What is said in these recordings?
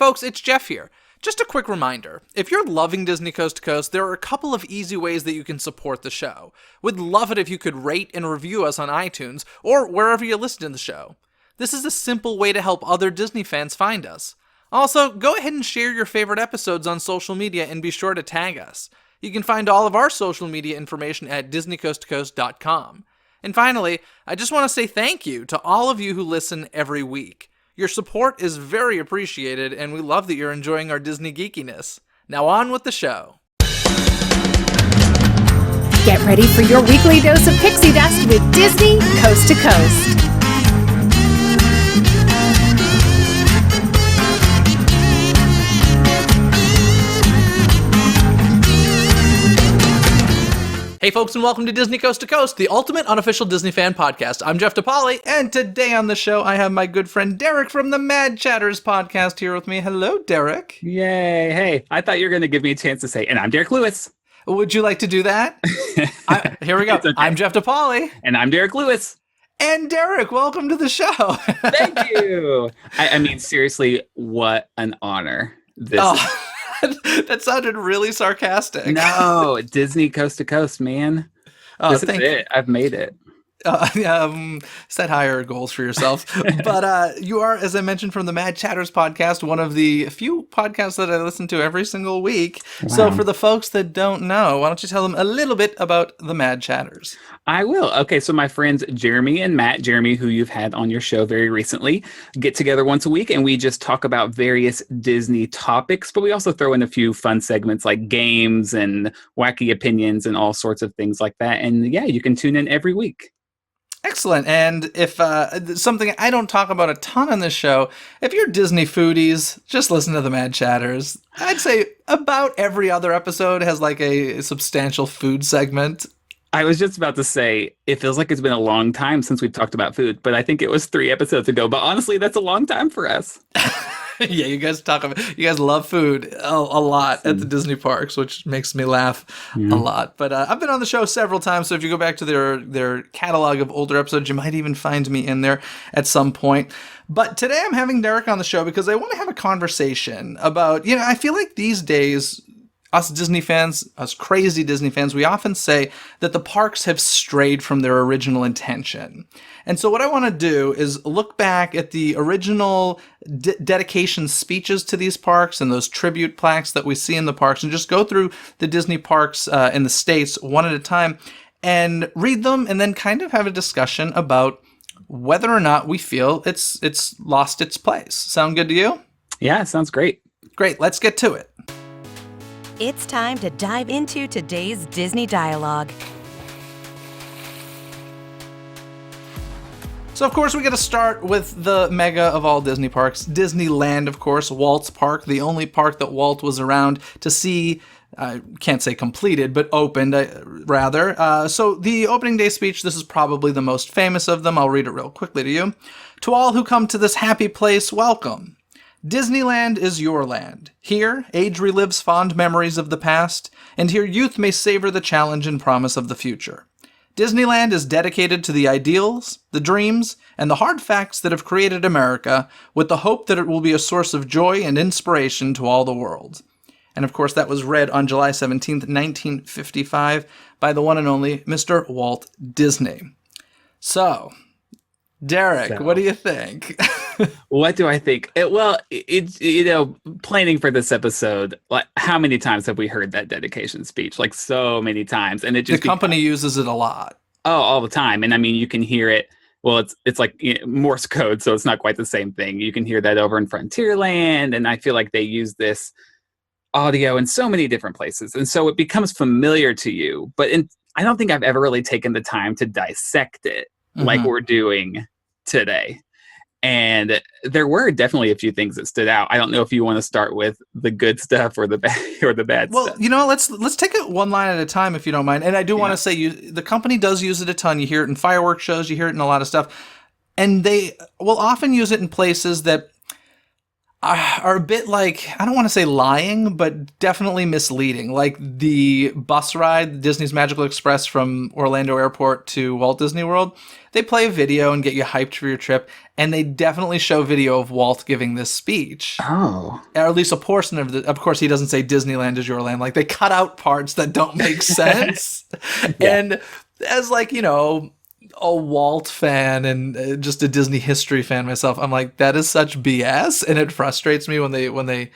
folks, it's Jeff here. Just a quick reminder, if you're loving Disney Coast to Coast, there are a couple of easy ways that you can support the show. We'd love it if you could rate and review us on iTunes, or wherever you listen to the show. This is a simple way to help other Disney fans find us. Also, go ahead and share your favorite episodes on social media and be sure to tag us. You can find all of our social media information at DisneyCoastToCoast.com. And finally, I just want to say thank you to all of you who listen every week. Your support is very appreciated, and we love that you're enjoying our Disney geekiness. Now on with the show. Get ready for your weekly dose of pixie dust with Disney Coast to Coast. Hey folks, and welcome to Disney Coast to Coast, the ultimate unofficial Disney fan podcast. I'm Jeff DePaoli, and today on the show I have my good friend Derek from the Mad Chatters podcast here with me. Hello, Derek. Yay. Hey, I thought you were going to give me a chance to say, and I'm Derek Lewis. Would you like to do that? Here we go. Okay. I'm Jeff DePaoli. And I'm Derek Lewis. And Derek, welcome to the show. Thank you. I mean, seriously, what an honor this is. That sounded really sarcastic. No, Disney Coast to Coast, man. This is it. I've made it. Set higher goals for yourself. But you are, as I mentioned, from the Mad Chatters podcast, one of the few podcasts that I listen to every single week. Wow. So for the folks that don't know, why don't you tell them a little bit about the Mad Chatters? I will. Okay, so my friends Jeremy and Matt, Jeremy, who you've had on your show very recently, get together once a week and we just talk about various Disney topics, but we also throw in a few fun segments like games and wacky opinions and all sorts of things like that. And yeah, you can tune in every week. Excellent. And if something I don't talk about a ton on this show, if you're Disney foodies, just listen to the Mad Chatters. I'd say about every other episode has like a substantial food segment. I was just about to say, it feels like it's been a long time since we've talked about food, but I think it was 3 episodes ago. But honestly, that's a long time for us. Yeah, you guys love food a lot at the Disney parks, which makes me laugh a lot. But I've been on the show several times, so if you go back to their catalog of older episodes, you might even find me in there at some point. But today I'm having Derek on the show because I want to have a conversation about, I feel like these days, us Disney fans, us crazy Disney fans, we often say that the parks have strayed from their original intention. And so what I want to do is look back at the original dedication speeches to these parks and those tribute plaques that we see in the parks and just go through the Disney parks in the States one at a time and read them and then kind of have a discussion about whether or not we feel it's lost its place. Sound good to you? Yeah, sounds great. Great. Let's get to it. It's time to dive into today's Disney dialogue. So, of course, we got to start with the mega of all Disney parks, Disneyland, of course, Walt's park, the only park that Walt was around to see, I can't say completed, but opened, rather. So the opening day speech, this is probably the most famous of them. I'll read it real quickly to you. To all who come to this happy place, welcome. Disneyland is your land. Here, age relives fond memories of the past, and here youth may savor the challenge and promise of the future. Disneyland is dedicated to the ideals, the dreams, and the hard facts that have created America, with the hope that it will be a source of joy and inspiration to all the world. And of course, that was read on July 17th, 1955, by the one and only Mr. Walt Disney. So, Derek, what do you think? What do I think? It's planning for this episode, like how many times have we heard that dedication speech? Like so many times, and it just the company uses it a lot. Oh, all the time, and I mean you can hear it. Well, it's like Morse code, so it's not quite the same thing. You can hear that over in Frontierland, and I feel like they use this audio in so many different places, and so it becomes familiar to you. But I don't think I've ever really taken the time to dissect it like we're doing today. And there were definitely a few things that stood out. I don't know if you want to start with the good stuff or the bad stuff. Well, let's take it one line at a time if you don't mind. And I do want to say the company does use it a ton. You hear it in fireworks shows, you hear it in a lot of stuff. And they will often use it in places that are a bit like, I don't want to say lying, but definitely misleading. Like the bus ride, Disney's Magical Express from Orlando Airport to Walt Disney World, they play a video and get you hyped for your trip, and they definitely show video of Walt giving this speech. Oh. Or at least a portion of it. Of course, he doesn't say Disneyland is your land. Like, they cut out parts that don't make sense. Yeah. And as, like, you know, a Walt fan and just a Disney history fan myself, I'm like, that is such BS, and it frustrates me when they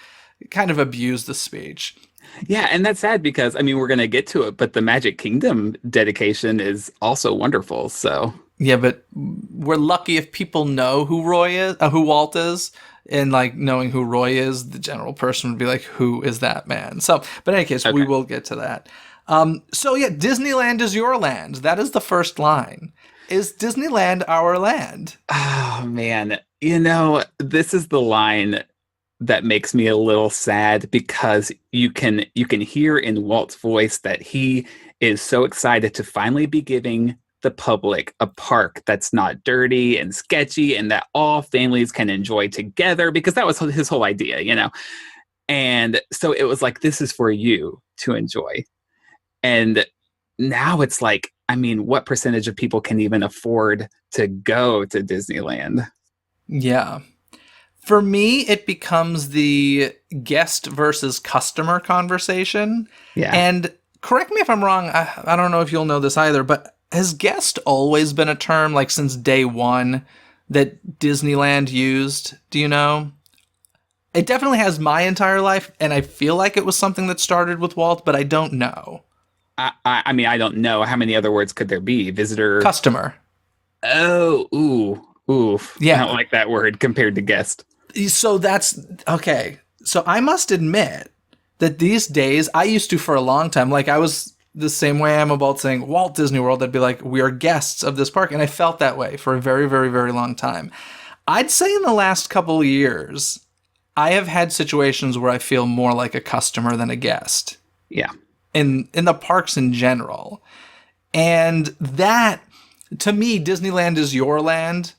kind of abuse the speech. Yeah, and that's sad because, I mean, we're going to get to it, but the Magic Kingdom dedication is also wonderful, so... Yeah, but we're lucky if people know who who Walt is, and like knowing who Roy is, the general person would be like, "Who is that man?" So, but in any case, we will get to that. So yeah, Disneyland is your land. That is the first line. Is Disneyland our land? Oh man, you know, this is the line that makes me a little sad because you can hear in Walt's voice that he is so excited to finally be giving the public a park that's not dirty and sketchy and that all families can enjoy together, because that was his whole idea, you know. And so it was like, this is for you to enjoy. And now it's like, I mean, what percentage of people can even afford to go to Disneyland? Yeah. For me, it becomes the guest versus customer conversation. Yeah. And correct me if I'm wrong, I don't know if you'll know this either, but has guest always been a term, like since day one, that Disneyland used? Do you know? It definitely has my entire life, and I feel like it was something that started with Walt, but I don't know. I mean, I don't know. How many other words could there be? Visitor? Customer. Oh, ooh. Yeah. I don't like that word compared to guest. So that's, okay. So I must admit that these days, I used to for a long time, like I was the same way I'm about saying Walt Disney World, I'd be like, we are guests of this park. And I felt that way for a very, very, very long time. I'd say in the last couple of years, I have had situations where I feel more like a customer than a guest. Yeah. In the parks in general. And that, to me, Disneyland is your land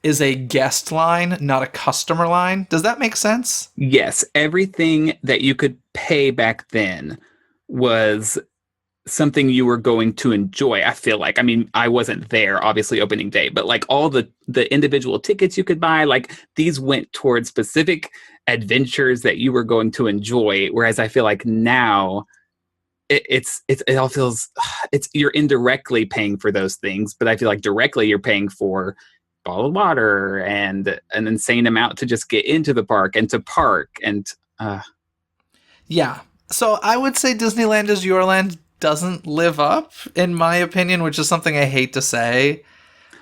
is a guest line, not a customer line. Does that make sense? Yes. Everything that you could pay back then was something you were going to enjoy, I feel like. I mean, I wasn't there, obviously, opening day, but like all the individual tickets you could buy, like these went towards specific adventures that you were going to enjoy. Whereas I feel like now it all feels, you're indirectly paying for those things, but I feel like directly you're paying for bottled water and an insane amount to just get into the park and to park and yeah. So I would say Disneyland is your land doesn't live up, in my opinion, which is something I hate to say.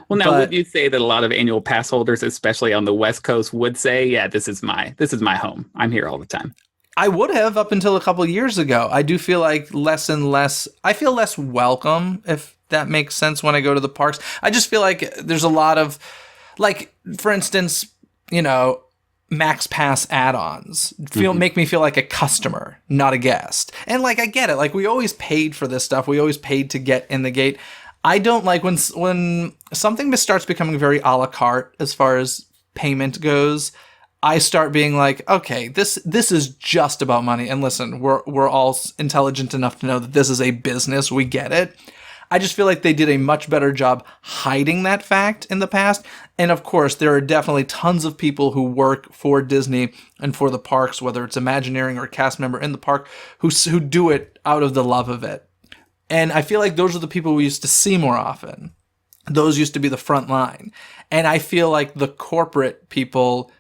Well, now, would you say that a lot of annual pass holders, especially on the West Coast, would say, yeah, this is my home. I'm here all the time. I would have up until a couple years ago. I do feel like less and less, I feel less welcome, if that makes sense, when I go to the parks. I just feel like there's a lot of, like, for instance, you know, Max Pass add-ons make me feel like a customer, not a guest. And like, I get it. Like, we always paid for this stuff. We always paid to get in the gate. I don't like when something starts becoming very a la carte as far as payment goes. I start being like, okay, this is just about money. And listen, we're all intelligent enough to know that this is a business. We get it. I just feel like they did a much better job hiding that fact in the past. And of course, there are definitely tons of people who work for Disney and for the parks, whether it's Imagineering or a cast member in the park, who do it out of the love of it. And I feel like those are the people we used to see more often. Those used to be the front line. And I feel like the corporate people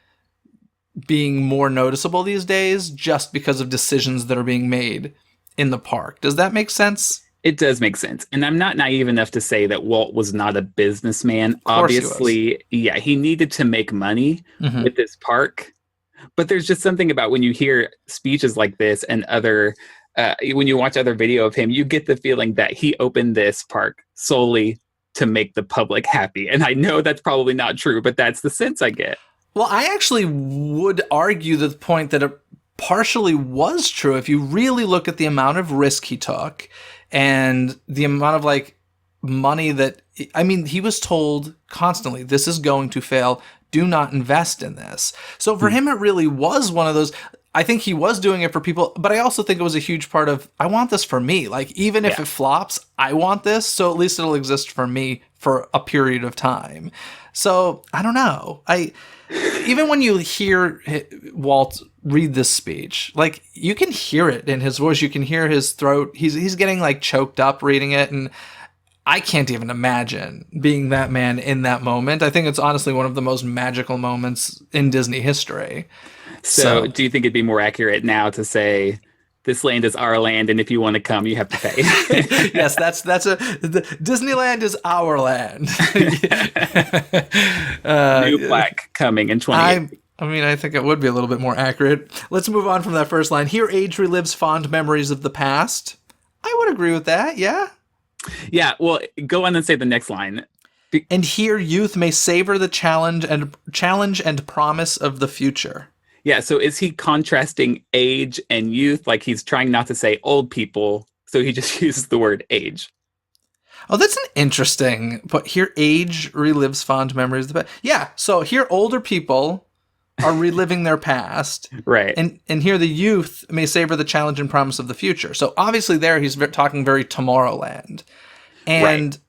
being more noticeable these days just because of decisions that are being made in the park. Does that make sense? It does make sense. And I'm not naive enough to say that Walt was not a businessman. Obviously, yeah, he needed to make money with this park. But there's just something about when you hear speeches like this and other, when you watch other video of him, you get the feeling that he opened this park solely to make the public happy. And I know that's probably not true, but that's the sense I get. Well, I actually would argue the point that it partially was true if you really look at the amount of risk he took and the amount of like money that, I mean, he was told constantly, this is going to fail. do not invest in this. So for him, it really was one of those. I think he was doing it for people, but I also think it was a huge part of, I want this for me. Like, even if it flops, I want this, so at least it'll exist for me for a period of time. So, I don't know. Even when you hear Walt read this speech, like, you can hear it in his voice. You can hear his throat. He's getting, like, choked up reading it, and I can't even imagine being that man in that moment. I think it's honestly one of the most magical moments in Disney history. So do you think it'd be more accurate now to say, this land is our land, and if you want to come, you have to pay? Yes, Disneyland is our land. New plaque coming in 20. I think it would be a little bit more accurate. Let's move on from that first line. Here, age relives fond memories of the past. I would agree with that, yeah. Yeah, well, go on and say the next line. And here, youth may savor the challenge and promise of the future. Yeah, so is he contrasting age and youth? Like, he's trying not to say old people, so he just uses the word age. Oh, that's an interesting. But here, age relives fond memories of the past. Yeah, so here, older people are reliving their past. Right. And here, the youth may savor the challenge and promise of the future. So obviously there, he's talking very Tomorrowland. And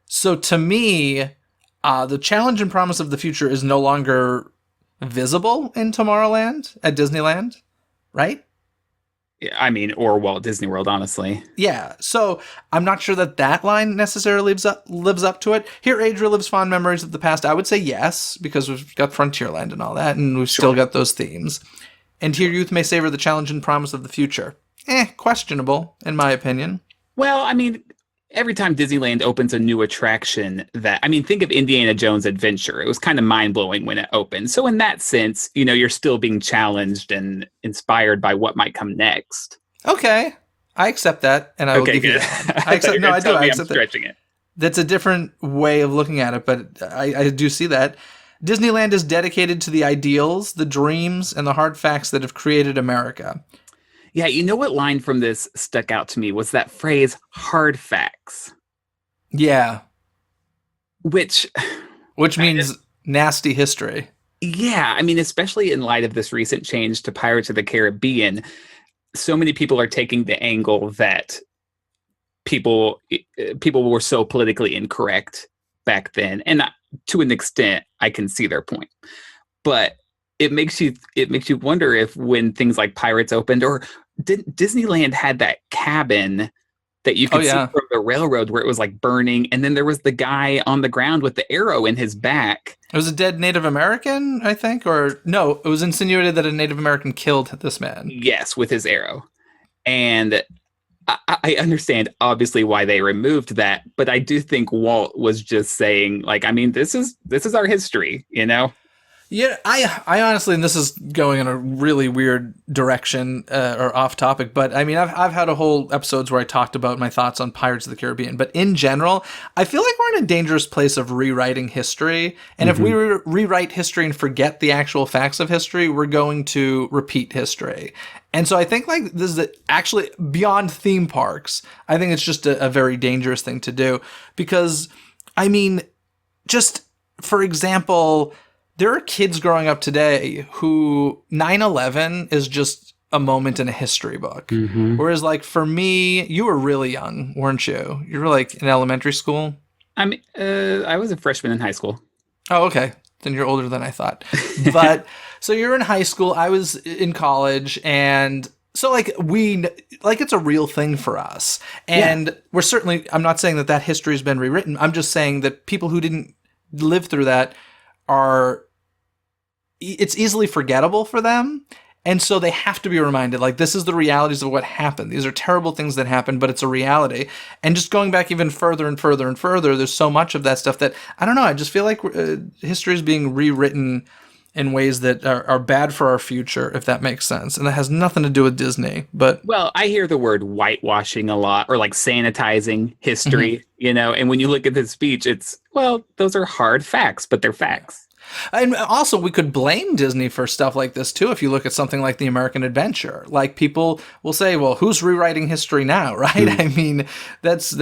so to me, the challenge and promise of the future is no longer visible in Tomorrowland at Disneyland, right? Yeah, I mean, or Walt Disney World, honestly. Yeah, so I'm not sure that line necessarily lives up to it. Here, age relives fond memories of the past. I would say yes, because we've got Frontierland and all that, and we've still got those themes. And here, youth may savor the challenge and promise of the future. Questionable, in my opinion. Well, I mean, every time Disneyland opens a new attraction think of Indiana Jones Adventure. It was kind of mind-blowing when it opened. So in that sense, you're still being challenged and inspired by what might come next. Okay. I accept that, and I will give you that. I accept that. Stretching it. That's a different way of looking at it, but I do see that. Disneyland is dedicated to the ideals, the dreams, and the hard facts that have created America. Yeah, you know what line from this stuck out to me was that phrase, hard facts. Yeah. Which means nasty history. Yeah, I mean, especially in light of this recent change to Pirates of the Caribbean, so many people are taking the angle that people were so politically incorrect back then. And to an extent, I can see their point. But it makes you wonder if when things like Pirates opened, or Disneyland had that cabin that you could see from the railroad where it was like burning, and then there was the guy on the ground with the arrow in his back. It was a dead Native American, I think, or no, it was insinuated that a Native American killed this man. Yes, with his arrow. And I understand obviously why they removed that, but I do think Walt was just saying, like, I mean, this is our history, Yeah, I honestly, and this is going in a really weird direction or off topic, but I mean, I've had a whole episodes where I talked about my thoughts on Pirates of the Caribbean, but in general, I feel like we're in a dangerous place of rewriting history, and if we rewrite history and forget the actual facts of history, we're going to repeat history. And so I think like this is actually beyond theme parks. I think it's just a very dangerous thing to do because, I mean, just for example, there are kids growing up today who 9/11 is just a moment in a history book. Mm-hmm. Whereas like for me, you were really young, weren't you? You were like in elementary school. I mean, I was a freshman in high school. Oh, okay. Then you're older than I thought. But so you're in high school. I was in college, and so like it's a real thing for us. And we're certainly, I'm not saying that history has been rewritten. I'm just saying that people who didn't live through that it's easily forgettable for them. And so they have to be reminded, like, this is the realities of what happened. These are terrible things that happened, but it's a reality. And just going back even further and further and further, there's so much of that stuff that, I don't know, I just feel like history is being rewritten in ways that are bad for our future, if that makes sense. And that has nothing to do with Disney. But well, I hear the word whitewashing a lot, or like sanitizing history, and when you look at this speech, it's, well, those are hard facts, but they're facts. And also, we could blame Disney for stuff like this, too, if you look at something like The American Adventure. Like, people will say, well, who's rewriting history now, right? I mean, that's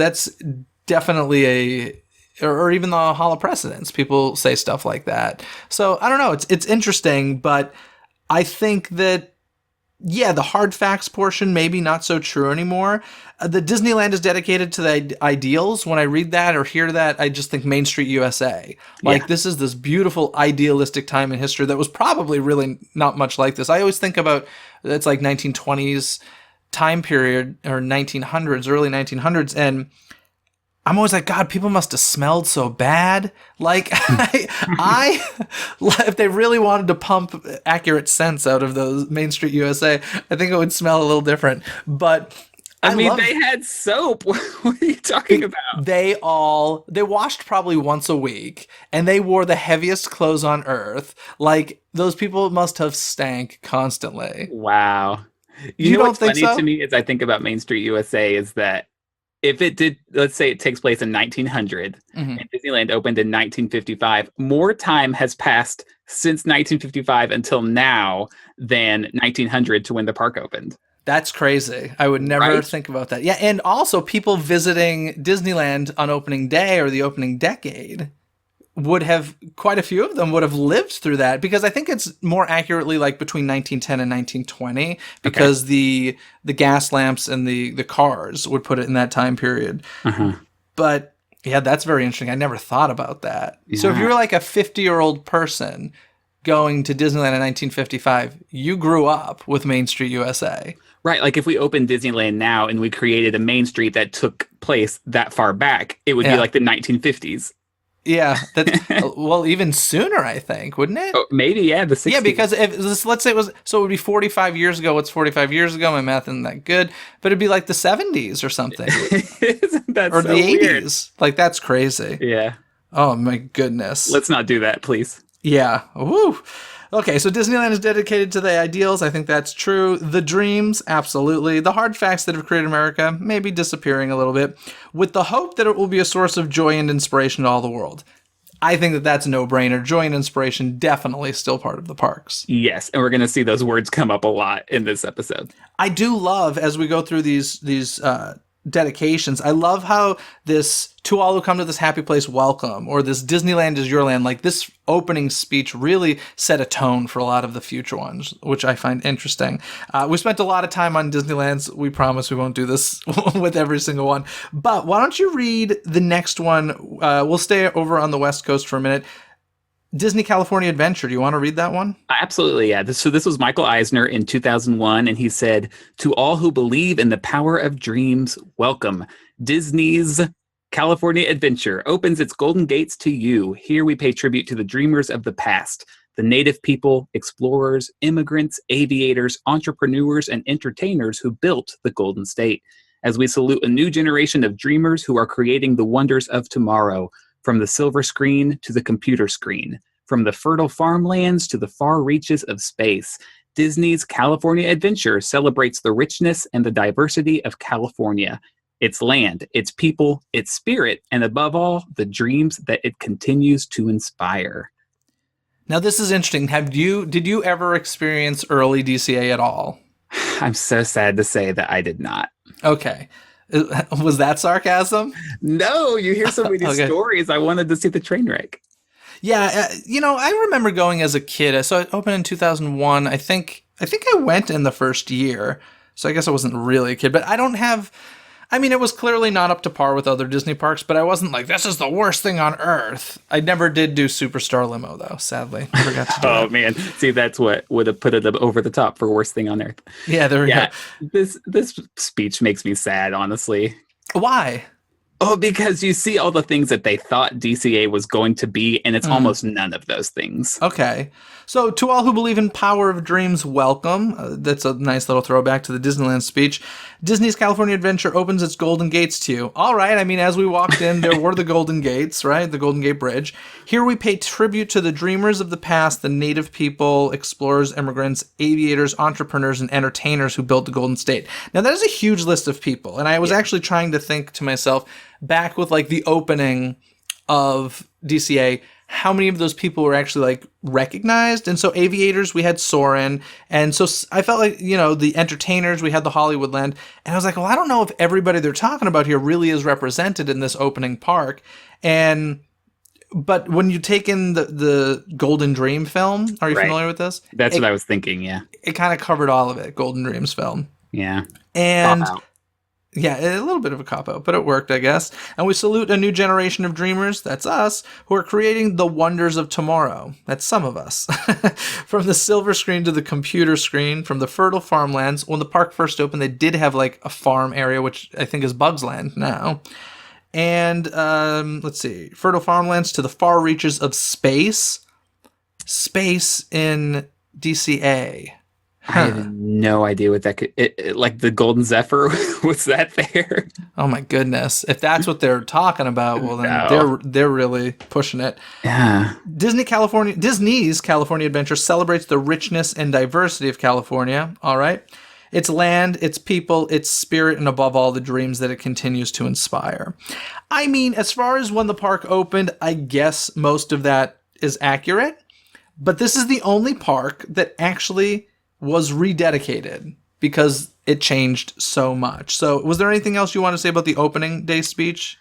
definitely or even the Hall of Presidents. People say stuff like that. So I don't know. It's interesting, but I think that, yeah, the hard facts portion, maybe not so true anymore. The Disneyland is dedicated to the ideals. When I read that or hear that, I just think Main Street USA. Like, this is this beautiful, idealistic time in history that was probably really not much like this. I always think about, it's like 1920s time period, or 1900s, early 1900s, and I'm always like, God, people must have smelled so bad. Like, I if they really wanted to pump accurate scents out of those Main Street USA, I think it would smell a little different. But I mean, they had soap. What are you talking about? They washed probably once a week, and they wore the heaviest clothes on earth. Like, those people must have stank constantly. Wow. You know what's funny to me as I think about Main Street USA is that if it did, let's say it takes place in 1900 and Disneyland opened in 1955, more time has passed since 1955 until now than 1900 to when the park opened. That's crazy. I would never think about that. Yeah, and also people visiting Disneyland on opening day or the opening decade would have, quite a few of them would have lived through that, because I think it's more accurately like between 1910 and 1920, because the gas lamps and the cars would put it in that time period. But yeah, that's very interesting. I never thought about that. Yeah. So if you were like a 50-year-old person going to Disneyland in 1955, you grew up with Main Street USA. Right. Like if we opened Disneyland now and we created a Main Street that took place that far back, it would be like the 1950s. Yeah, that's well, even sooner, I think, wouldn't it? Oh, maybe, yeah, the 60s. Yeah, because if let's say it was, so it would be 45 years ago. What's 45 years ago? My math isn't that good, but it'd be like the 70s or something, that's or so the 80s. Weird. Like, that's crazy. Yeah. Oh my goodness. Let's not do that, please. Yeah. Woo. Okay, so Disneyland is dedicated to the ideals. I think that's true. The dreams, absolutely. The hard facts that have created America, maybe disappearing a little bit, with the hope that it will be a source of joy and inspiration to all the world. I think that that's a no-brainer. Joy and inspiration definitely still part of the parks. Yes, and we're going to see those words come up a lot in this episode. I do love, as we go through these dedications, I love how this "To all who come to this happy place, welcome," or this "Disneyland is your land," like this opening speech really set a tone for a lot of the future ones, which I find interesting. We spent a lot of time on Disneylands. We promise we won't do this with every single one. But why don't you read the next one? We'll stay over on the West Coast for a minute. Disney California Adventure. Do you want to read that one? Absolutely, yeah. So this was Michael Eisner in 2001, and he said, "To all who believe in the power of dreams, welcome. Disney's California Adventure opens its golden gates to you. Here we pay tribute to the dreamers of the past, the native people, explorers, immigrants, aviators, entrepreneurs, and entertainers who built the Golden State. As we salute a new generation of dreamers who are creating the wonders of tomorrow, from the silver screen to the computer screen, from the fertile farmlands to the far reaches of space, Disney's California Adventure celebrates the richness and the diversity of California, its land, its people, its spirit, and above all, the dreams that it continues to inspire." Now, this is interesting. Did you ever experience early DCA at all? I'm so sad to say that I did not. Okay. Was that sarcasm? No, you hear so many Okay. stories. I wanted to see the train wreck. Yeah, I remember going as a kid. So it opened in 2001. I think I went in the first year. So I guess I wasn't really a kid, but it was clearly not up to par with other Disney parks, but I wasn't like, this is the worst thing on earth. I never did do Superstar Limo, though, sadly. Never got to do Oh, that. man. See, that's what would have put it over the top for worst thing on earth. Yeah, there we go. This speech makes me sad, honestly. Why? Oh, because you see all the things that they thought DCA was going to be, and it's almost none of those things. Okay. So, to all who believe in power of dreams, welcome. That's a nice little throwback to the Disneyland speech. Disney's California Adventure opens its golden gates to you. All right. As we walked in, there were the Golden Gates, right? The Golden Gate Bridge. Here we pay tribute to the dreamers of the past, the native people, explorers, immigrants, aviators, entrepreneurs, and entertainers who built the Golden State. Now, that is a huge list of people. And I was actually trying to think to myself, back with like the opening of DCA, how many of those people were actually like recognized? And so aviators, we had Soarin'. And so I felt like, the entertainers, we had the Hollywoodland. And I was like, well, I don't know if everybody they're talking about here really is represented in this opening park. But when you take in the Golden Dream film, are you Right. familiar with this? That's what I was thinking. Yeah. It kind of covered all of it, Golden Dreams film. Yeah. And Cop-out. yeah, a little bit of a cop-out, but it worked, I guess. And we salute a new generation of dreamers, that's us, who are creating the wonders of tomorrow. That's some of us. From the silver screen to the computer screen, from the fertile farmlands. When the park first opened, they did have like a farm area, which I think is Bugs Land now. And let's see, fertile farmlands to the far reaches of space. Space in DCA. I have no idea what that could. Like the Golden Zephyr, was that there? Oh my goodness! If that's what they're talking about, well then No. they're really pushing it. Yeah. Disney's California Adventure celebrates the richness and diversity of California. All right, its land, its people, its spirit, and above all, the dreams that it continues to inspire. I mean, as far as when the park opened, I guess most of that is accurate. But this is the only park that actually was rededicated because it changed so much. So was there anything else you want to say about the opening day speech?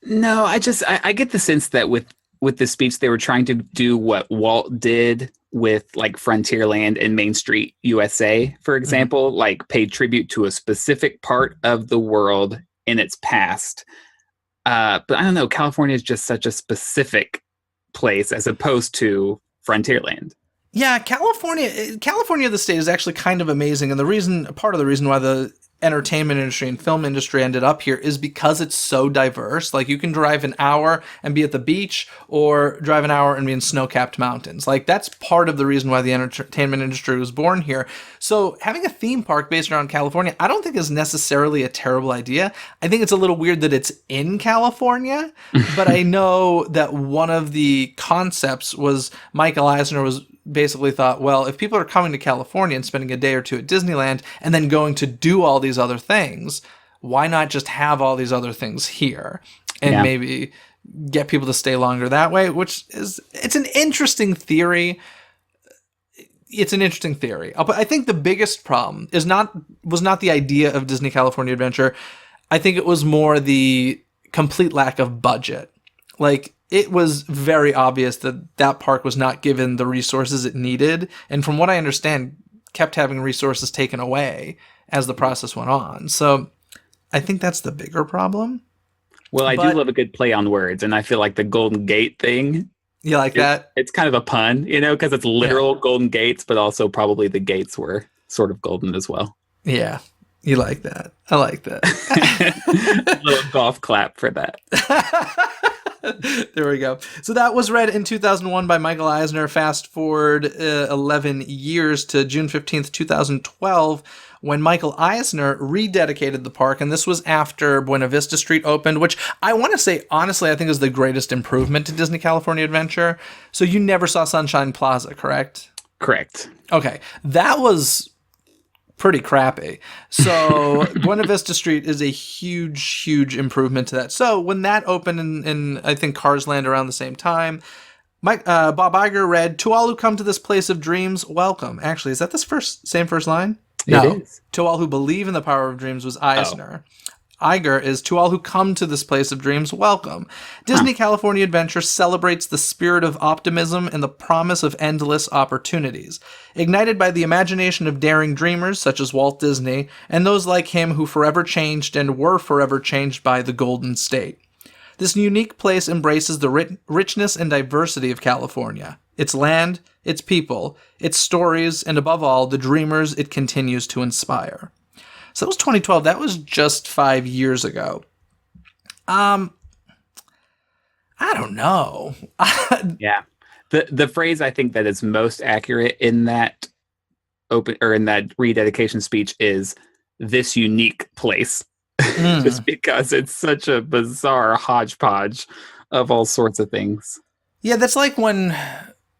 No, I get the sense that with the speech they were trying to do what Walt did with like Frontierland and Main Street USA, for example, like pay tribute to a specific part of the world in its past. But I don't know, California is just such a specific place as opposed to Frontierland. Yeah, California, the state, is actually kind of amazing. And part of the reason why the entertainment industry and film industry ended up here is because it's so diverse. Like, you can drive an hour and be at the beach, or drive an hour and be in snow-capped mountains. Like, that's part of the reason why the entertainment industry was born here. So having a theme park based around California, I don't think is necessarily a terrible idea. I think it's a little weird that it's in California, but I know that one of the concepts was Michael Eisner was basically thought, well, if people are coming to California and spending a day or two at Disneyland and then going to do all these other things, why not just have all these other things here and maybe get people to stay longer that way, it's an interesting theory. It's an interesting theory. But I think the biggest problem was not the idea of Disney California Adventure. I think it was more the complete lack of budget. Like, it was very obvious that park was not given the resources it needed. And from what I understand, kept having resources taken away as the process went on. So I think that's the bigger problem. Well, I do love a good play on words. And I feel like the Golden Gate thing. You like that? It's kind of a pun, because it's literal golden gates, but also probably the gates were sort of golden as well. Yeah. You like that. I like that. A little golf clap for that. There we go. So that was read in 2001 by Michael Eisner. Fast forward 11 years to June 15th, 2012, when Michael Eisner rededicated the park. And this was after Buena Vista Street opened, which I want to say, honestly, I think is the greatest improvement to Disney California Adventure. So you never saw Sunshine Plaza, correct? Correct. Okay. That was pretty crappy. So Buena Vista Street is a huge, huge improvement to that. So when that opened in I think Cars Land around the same time, Bob Iger read, "To all who come to this place of dreams, welcome." Actually, is that this same first line? No. It is. "To all who believe in the power of dreams" was Eisner. Iger is, "To all who come to this place of dreams, welcome." Disney California Adventure celebrates the spirit of optimism and the promise of endless opportunities. Ignited by the imagination of daring dreamers such as Walt Disney, and those like him who forever changed and were forever changed by the Golden State. This unique place embraces the richness and diversity of California, its land, its people, its stories, and above all, the dreamers it continues to inspire. So that was 2012. That was just 5 years ago. I don't know. Yeah. The phrase I think that is most accurate in that in that rededication speech is "this unique place." Just because it's such a bizarre hodgepodge of all sorts of things. Yeah, that's like when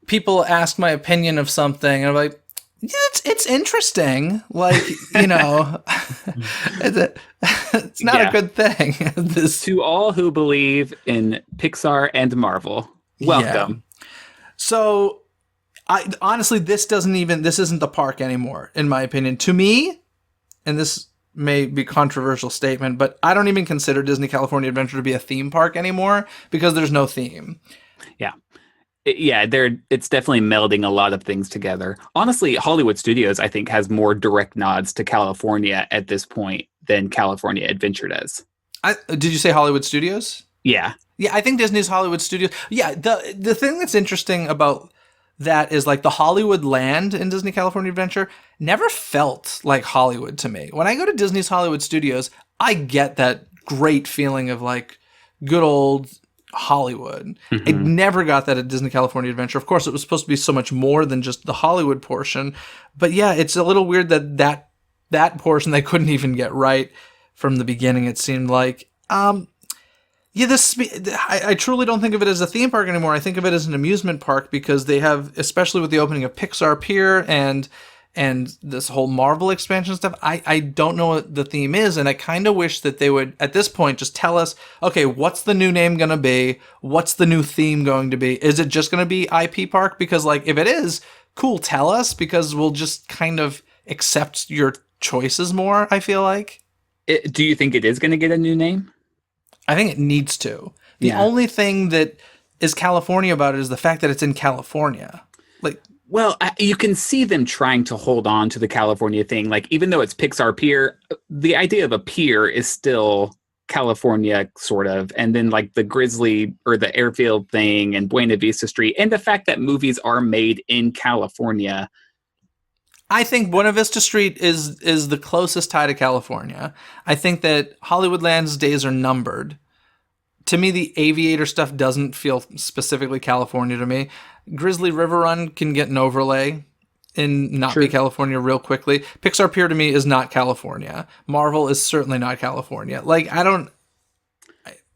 people ask my opinion of something, and I'm like, yeah, it's interesting. Like, it's not a good thing. To all who believe in Pixar and Marvel, welcome. Yeah. So, honestly, this isn't the park anymore, in my opinion. To me, and this may be a controversial statement, but I don't even consider Disney California Adventure to be a theme park anymore because there's no theme. Yeah. It's definitely melding a lot of things together. Honestly, Hollywood Studios, I think, has more direct nods to California at this point than California Adventure does. Did you say Hollywood Studios? Yeah. Yeah, I think Disney's Hollywood Studios. Yeah, the thing that's interesting about that is like the Hollywood land in Disney California Adventure never felt like Hollywood to me. When I go to Disney's Hollywood Studios, I get that great feeling of like good old Hollywood. I never got that at Disney California Adventure. Of course, it was supposed to be so much more than just the Hollywood portion. But yeah, it's a little weird that portion they couldn't even get right from the beginning, it seemed like. Yeah, I truly don't think of it as a theme park anymore. I think of it as an amusement park because they have, especially with the opening of Pixar Pier and this whole Marvel expansion stuff, I don't know what the theme is, and I kind of wish that they would, at this point, just tell us, okay, what's the new name going to be? What's the new theme going to be? Is it just going to be IP Park? Because, like, if it is, cool, tell us, because we'll just kind of accept your choices more, I feel like. Do you think it is going to get a new name? I think it needs to. The only thing that is California about it is the fact that it's in California. Like, well, you can see them trying to hold on to the California thing. Like, even though it's Pixar Pier, the idea of a pier is still California, sort of. And then, like, the Grizzly or the airfield thing and Buena Vista Street, and the fact that movies are made in California. I think Buena Vista Street is the closest tie to California. I think that Hollywoodland's days are numbered. To me, the aviator stuff doesn't feel specifically California to me. Grizzly River Run can get an overlay and not be California real quickly. Pixar Pier to me is not California. Marvel is certainly not California. Like,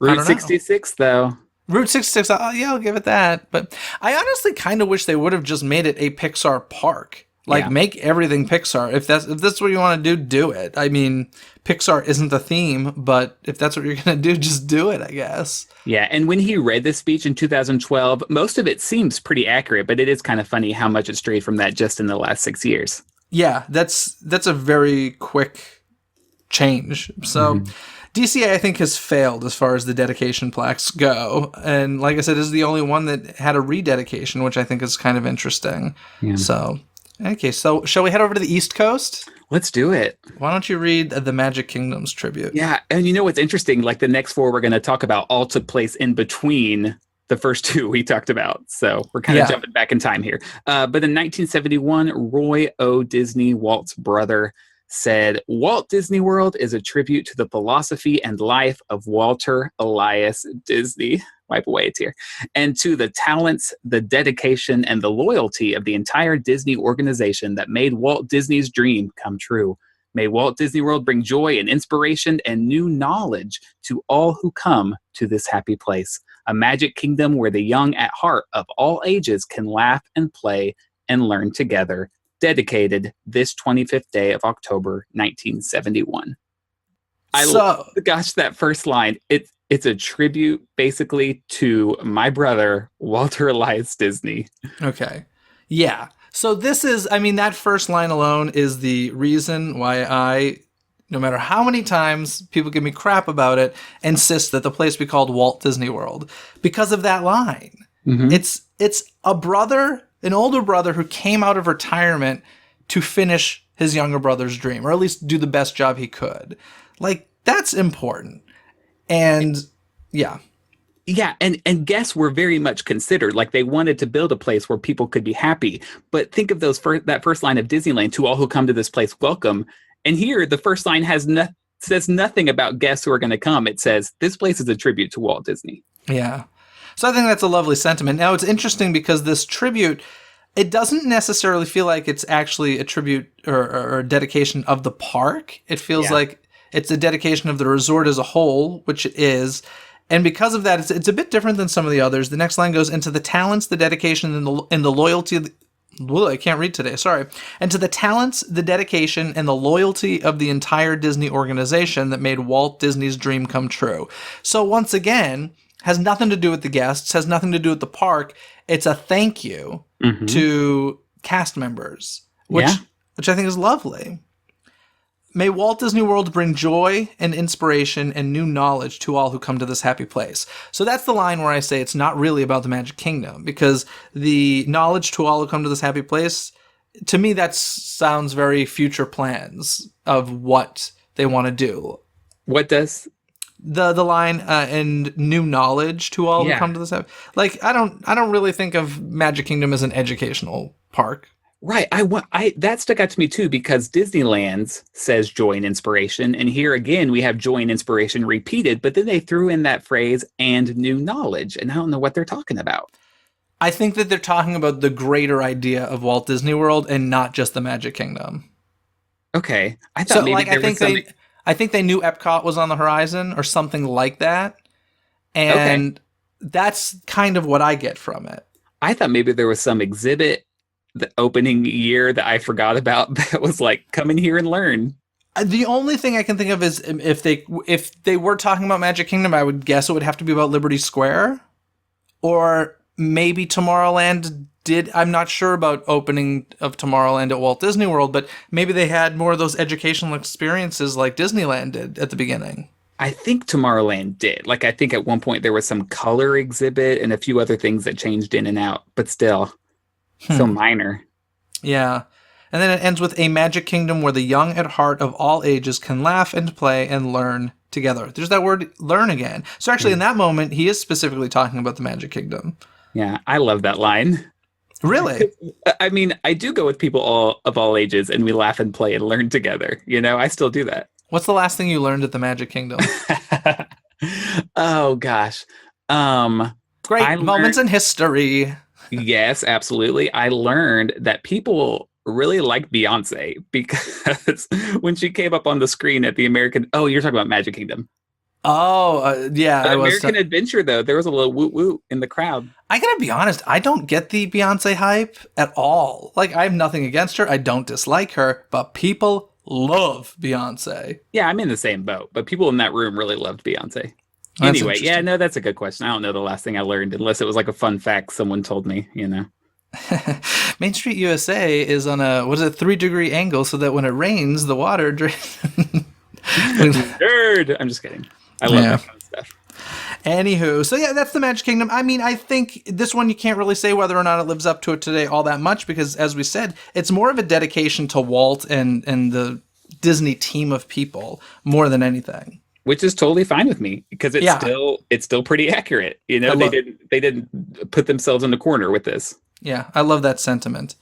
Route 66, though. Route 66, I'll give it that. But I honestly kind of wish they would have just made it a Pixar park. Like, make everything Pixar. If that's what you want to do it. I mean, Pixar isn't the theme, but if that's what you're going to do, just do it, I guess. Yeah, and when he read this speech in 2012, most of it seems pretty accurate, but it is kind of funny how much it strayed from that just in the last 6 years. Yeah, that's a very quick change. So DCA, I think, has failed as far as the dedication plaques go. And like I said, is the only one that had a rededication, which I think is kind of interesting. Yeah. So... okay, so shall we head over to the East Coast? Let's do it. Why don't you read the Magic Kingdom's tribute? Yeah, and you know what's interesting? Like, the next four we're going to talk about all took place in between the first two we talked about. So we're kind of jumping back in time here. But in 1971, Roy O. Disney, Walt's brother, said, "Walt Disney World is a tribute to the philosophy and life of Walter Elias Disney." Wipe away a tear. "And to the talents, the dedication, and the loyalty of the entire Disney organization that made Walt Disney's dream come true. May Walt Disney World bring joy and inspiration and new knowledge to all who come to this happy place. A magic kingdom where the young at heart of all ages can laugh and play and learn together. Dedicated this 25th day of October, 1971. Gosh, that first line, it's a tribute basically to my brother, Walter Elias Disney. Okay. Yeah. So this is, I mean, that first line alone is the reason why no matter how many times people give me crap about it, insist that the place be called Walt Disney World because of that line. It's a brother, an older brother who came out of retirement to finish his younger brother's dream, or at least do the best job he could. Like, that's important. And yeah, and guests were very much considered. Like, they wanted to build a place where people could be happy. But think of that first line of Disneyland: "To all who come to this place, welcome." And here, the first line says nothing about guests who are going to come. It says this place is a tribute to Walt Disney. Yeah. So I think that's a lovely sentiment. Now, it's interesting because this tribute, it doesn't necessarily feel like it's actually a tribute or a dedication of the park. It feels like it's a dedication of the resort as a whole, which it is. And because of that, it's a bit different than some of the others. The next line goes, "And to the talents, the dedication, and the loyalty of the..." I can't read today, sorry. "And to the talents, the dedication, and the loyalty of the entire Disney organization that made Walt Disney's dream come true." So once again, has nothing to do with the guests, has nothing to do with the park. It's a thank you to cast members, which I think is lovely. May Walt Disney World bring joy and inspiration and new knowledge to all who come to this happy place. So that's the line where I say it's not really about the Magic Kingdom, because the knowledge to all who come to this happy place, to me, that sounds very future plans of what they want to do. What does? The line and new knowledge to all who Yeah. come to this. Like, I don't really think of Magic Kingdom as an educational park. Right. That stuck out to me too, because Disneyland says joy and inspiration. And here again, we have joy and inspiration repeated, but then they threw in that phrase and new knowledge. And I don't know what they're talking about. I think that they're talking about the greater idea of Walt Disney World and not just the Magic Kingdom. Okay. I thought So, maybe like, there was something. I think they knew Epcot was on the horizon or something like that. And that's kind of what I get from it. I thought maybe there was some exhibit the opening year that I forgot about that was like, come in here and learn. The only thing I can think of is if they were talking about Magic Kingdom, I would guess it would have to be about Liberty Square, or maybe Tomorrowland did. I'm not sure about opening of Tomorrowland at Walt Disney World, but maybe they had more of those educational experiences like Disneyland did at the beginning. I think Tomorrowland did. Like, I think at one point there was some color exhibit and a few other things that changed in and out, but still so minor. Yeah. And then it ends with a Magic Kingdom where the young at heart of all ages can laugh and play and learn together. There's that word learn again. So actually in that moment, he is specifically talking about the Magic Kingdom. Yeah, I love that line. Really? I mean, I do go with people of all ages and we laugh and play and learn together. You know, I still do that. What's the last thing you learned at the Magic Kingdom? Oh, gosh. Great moments in history. Yes, absolutely. I learned that people really like Beyonce because when she came up on the screen at the American... Oh, you're talking about Magic Kingdom. Oh, yeah. American Adventure, though, there was a little woot-woot in the crowd. I gotta be honest, I don't get the Beyonce hype at all. Like, I have nothing against her. I don't dislike her, but people love Beyonce. Yeah, I'm in the same boat, but people in that room really loved Beyonce. That's Anyway, yeah, interesting. no, that's a good question. I don't know the last thing I learned, unless it was like a fun fact someone told me, you know. Main Street USA is on a 3-degree angle so that when it rains, the water drains. Nerd! I'm just kidding. I love that kind of stuff. Anywho, so yeah, that's the Magic Kingdom. I mean, I think this one you can't really say whether or not it lives up to it today all that much because, as we said, it's more of a dedication to Walt and the Disney team of people more than anything. Which is totally fine with me because it's still pretty accurate. You know, they didn't put themselves in the corner with this. Yeah, I love that sentiment.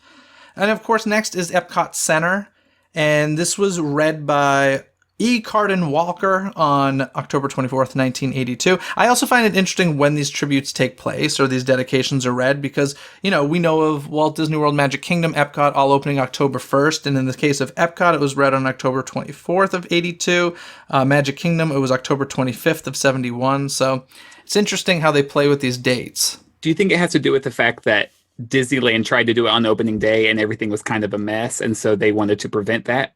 And of course, next is Epcot Center, and this was read by E. Carden Walker on October 24th, 1982. I also find it interesting when these tributes take place or these dedications are read because, you know, we know of Walt Disney World, Magic Kingdom, Epcot all opening October 1st. And in the case of Epcot, it was read on October 24th of 82. Magic Kingdom, it was October 25th of 71. So it's interesting how they play with these dates. Do you think it has to do with the fact that Disneyland tried to do it on opening day and everything was kind of a mess, and so they wanted to prevent that?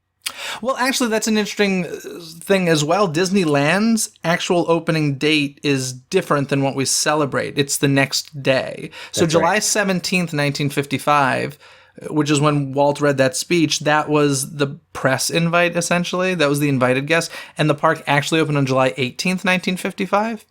Well, actually, that's an interesting thing as well. Disneyland's actual opening date is different than what we celebrate. It's the next day. So That's July right. 17th, 1955, which is when Walt read that speech, that was the press invite, essentially. That was the invited guest. And the park actually opened on July 18th, 1955.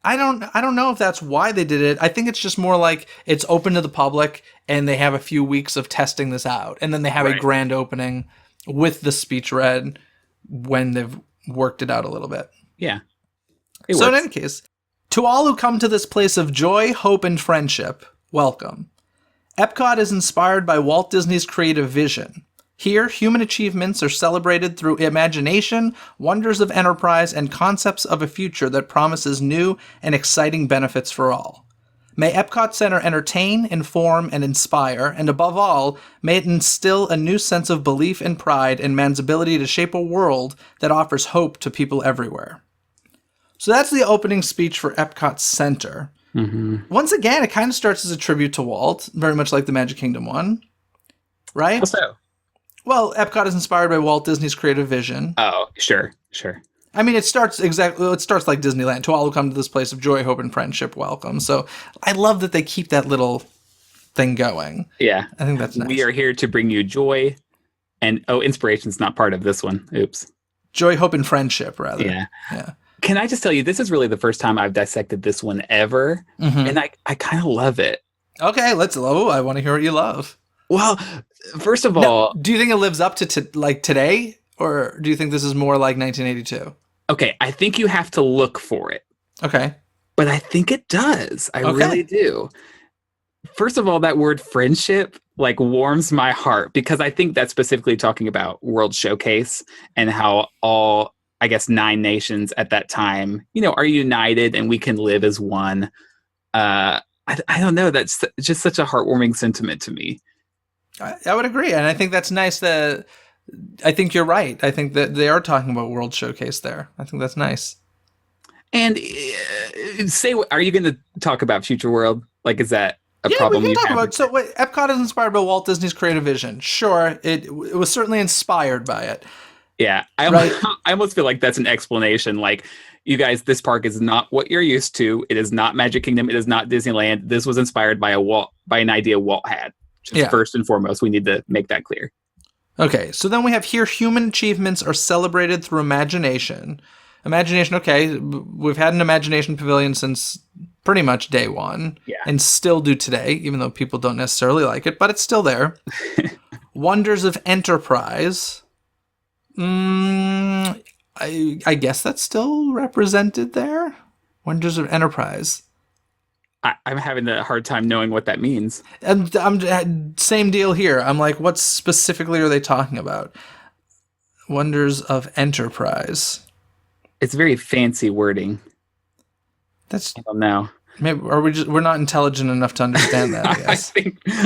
I don't know if that's why they did it. I think it's just more like it's open to the public and they have a few weeks of testing this out. And then they have a grand opening with the speech read when they've worked it out a little bit. Yeah. So in any case, to all who come to this place of joy, hope, and friendship, welcome. Epcot is inspired by Walt Disney's creative vision. Here, human achievements are celebrated through imagination, wonders of enterprise, and concepts of a future that promises new and exciting benefits for all. May Epcot Center entertain, inform, and inspire, and above all, may it instill a new sense of belief and pride in man's ability to shape a world that offers hope to people everywhere. So that's the opening speech for Epcot Center. Mm-hmm. Once again, it kind of starts as a tribute to Walt, very much like the Magic Kingdom one, right? How so? Well, Epcot is inspired by Walt Disney's creative vision. Oh, sure. I mean, it starts like Disneyland. To all who come to this place of joy, hope, and friendship, welcome. So I love that they keep that little thing going. Yeah. I think that's nice. We are here to bring you joy. And, inspiration's not part of this one. Oops. Joy, hope, and friendship, rather. Yeah. Yeah. Can I just tell you, this is really the first time I've dissected this one ever, and I kind of love it. Okay, I want to hear what you love. Well, first of Now, all, do you think it lives up to like today, or do you think this is more like 1982? okay, I think you have to look for it, Okay. but I think it does. I really do. First of all, that word friendship like warms my heart because I think that's specifically talking about World Showcase and how all, I guess, 9 nations at that time, are united and we can live as one. I don't know. That's just such a heartwarming sentiment to me. I would agree. And I think that's nice I think you're right. I think that they are talking about World Showcase there. I think that's nice. And are you going to talk about Future World? Like, is that a problem? We can talk about. So, Epcot is inspired by Walt Disney's creative vision. Sure, it was certainly inspired by it. Yeah, I almost feel like that's an explanation. Like, you guys, this park is not what you're used to. It is not Magic Kingdom. It is not Disneyland. This was inspired by an idea Walt had. Just first and foremost, we need to make that clear. Okay, so then we have here human achievements are celebrated through imagination. Imagination, okay, we've had an imagination pavilion since pretty much day one. Yeah. And still do today, even though people don't necessarily like it, but it's still there. Wonders of Enterprise. I guess that's still represented there. Wonders of Enterprise. I'm having a hard time knowing what that means. And same deal here. I'm like, what specifically are they talking about? Wonders of Enterprise. It's very fancy wording. I don't know. Maybe we're not intelligent enough to understand that, I guess.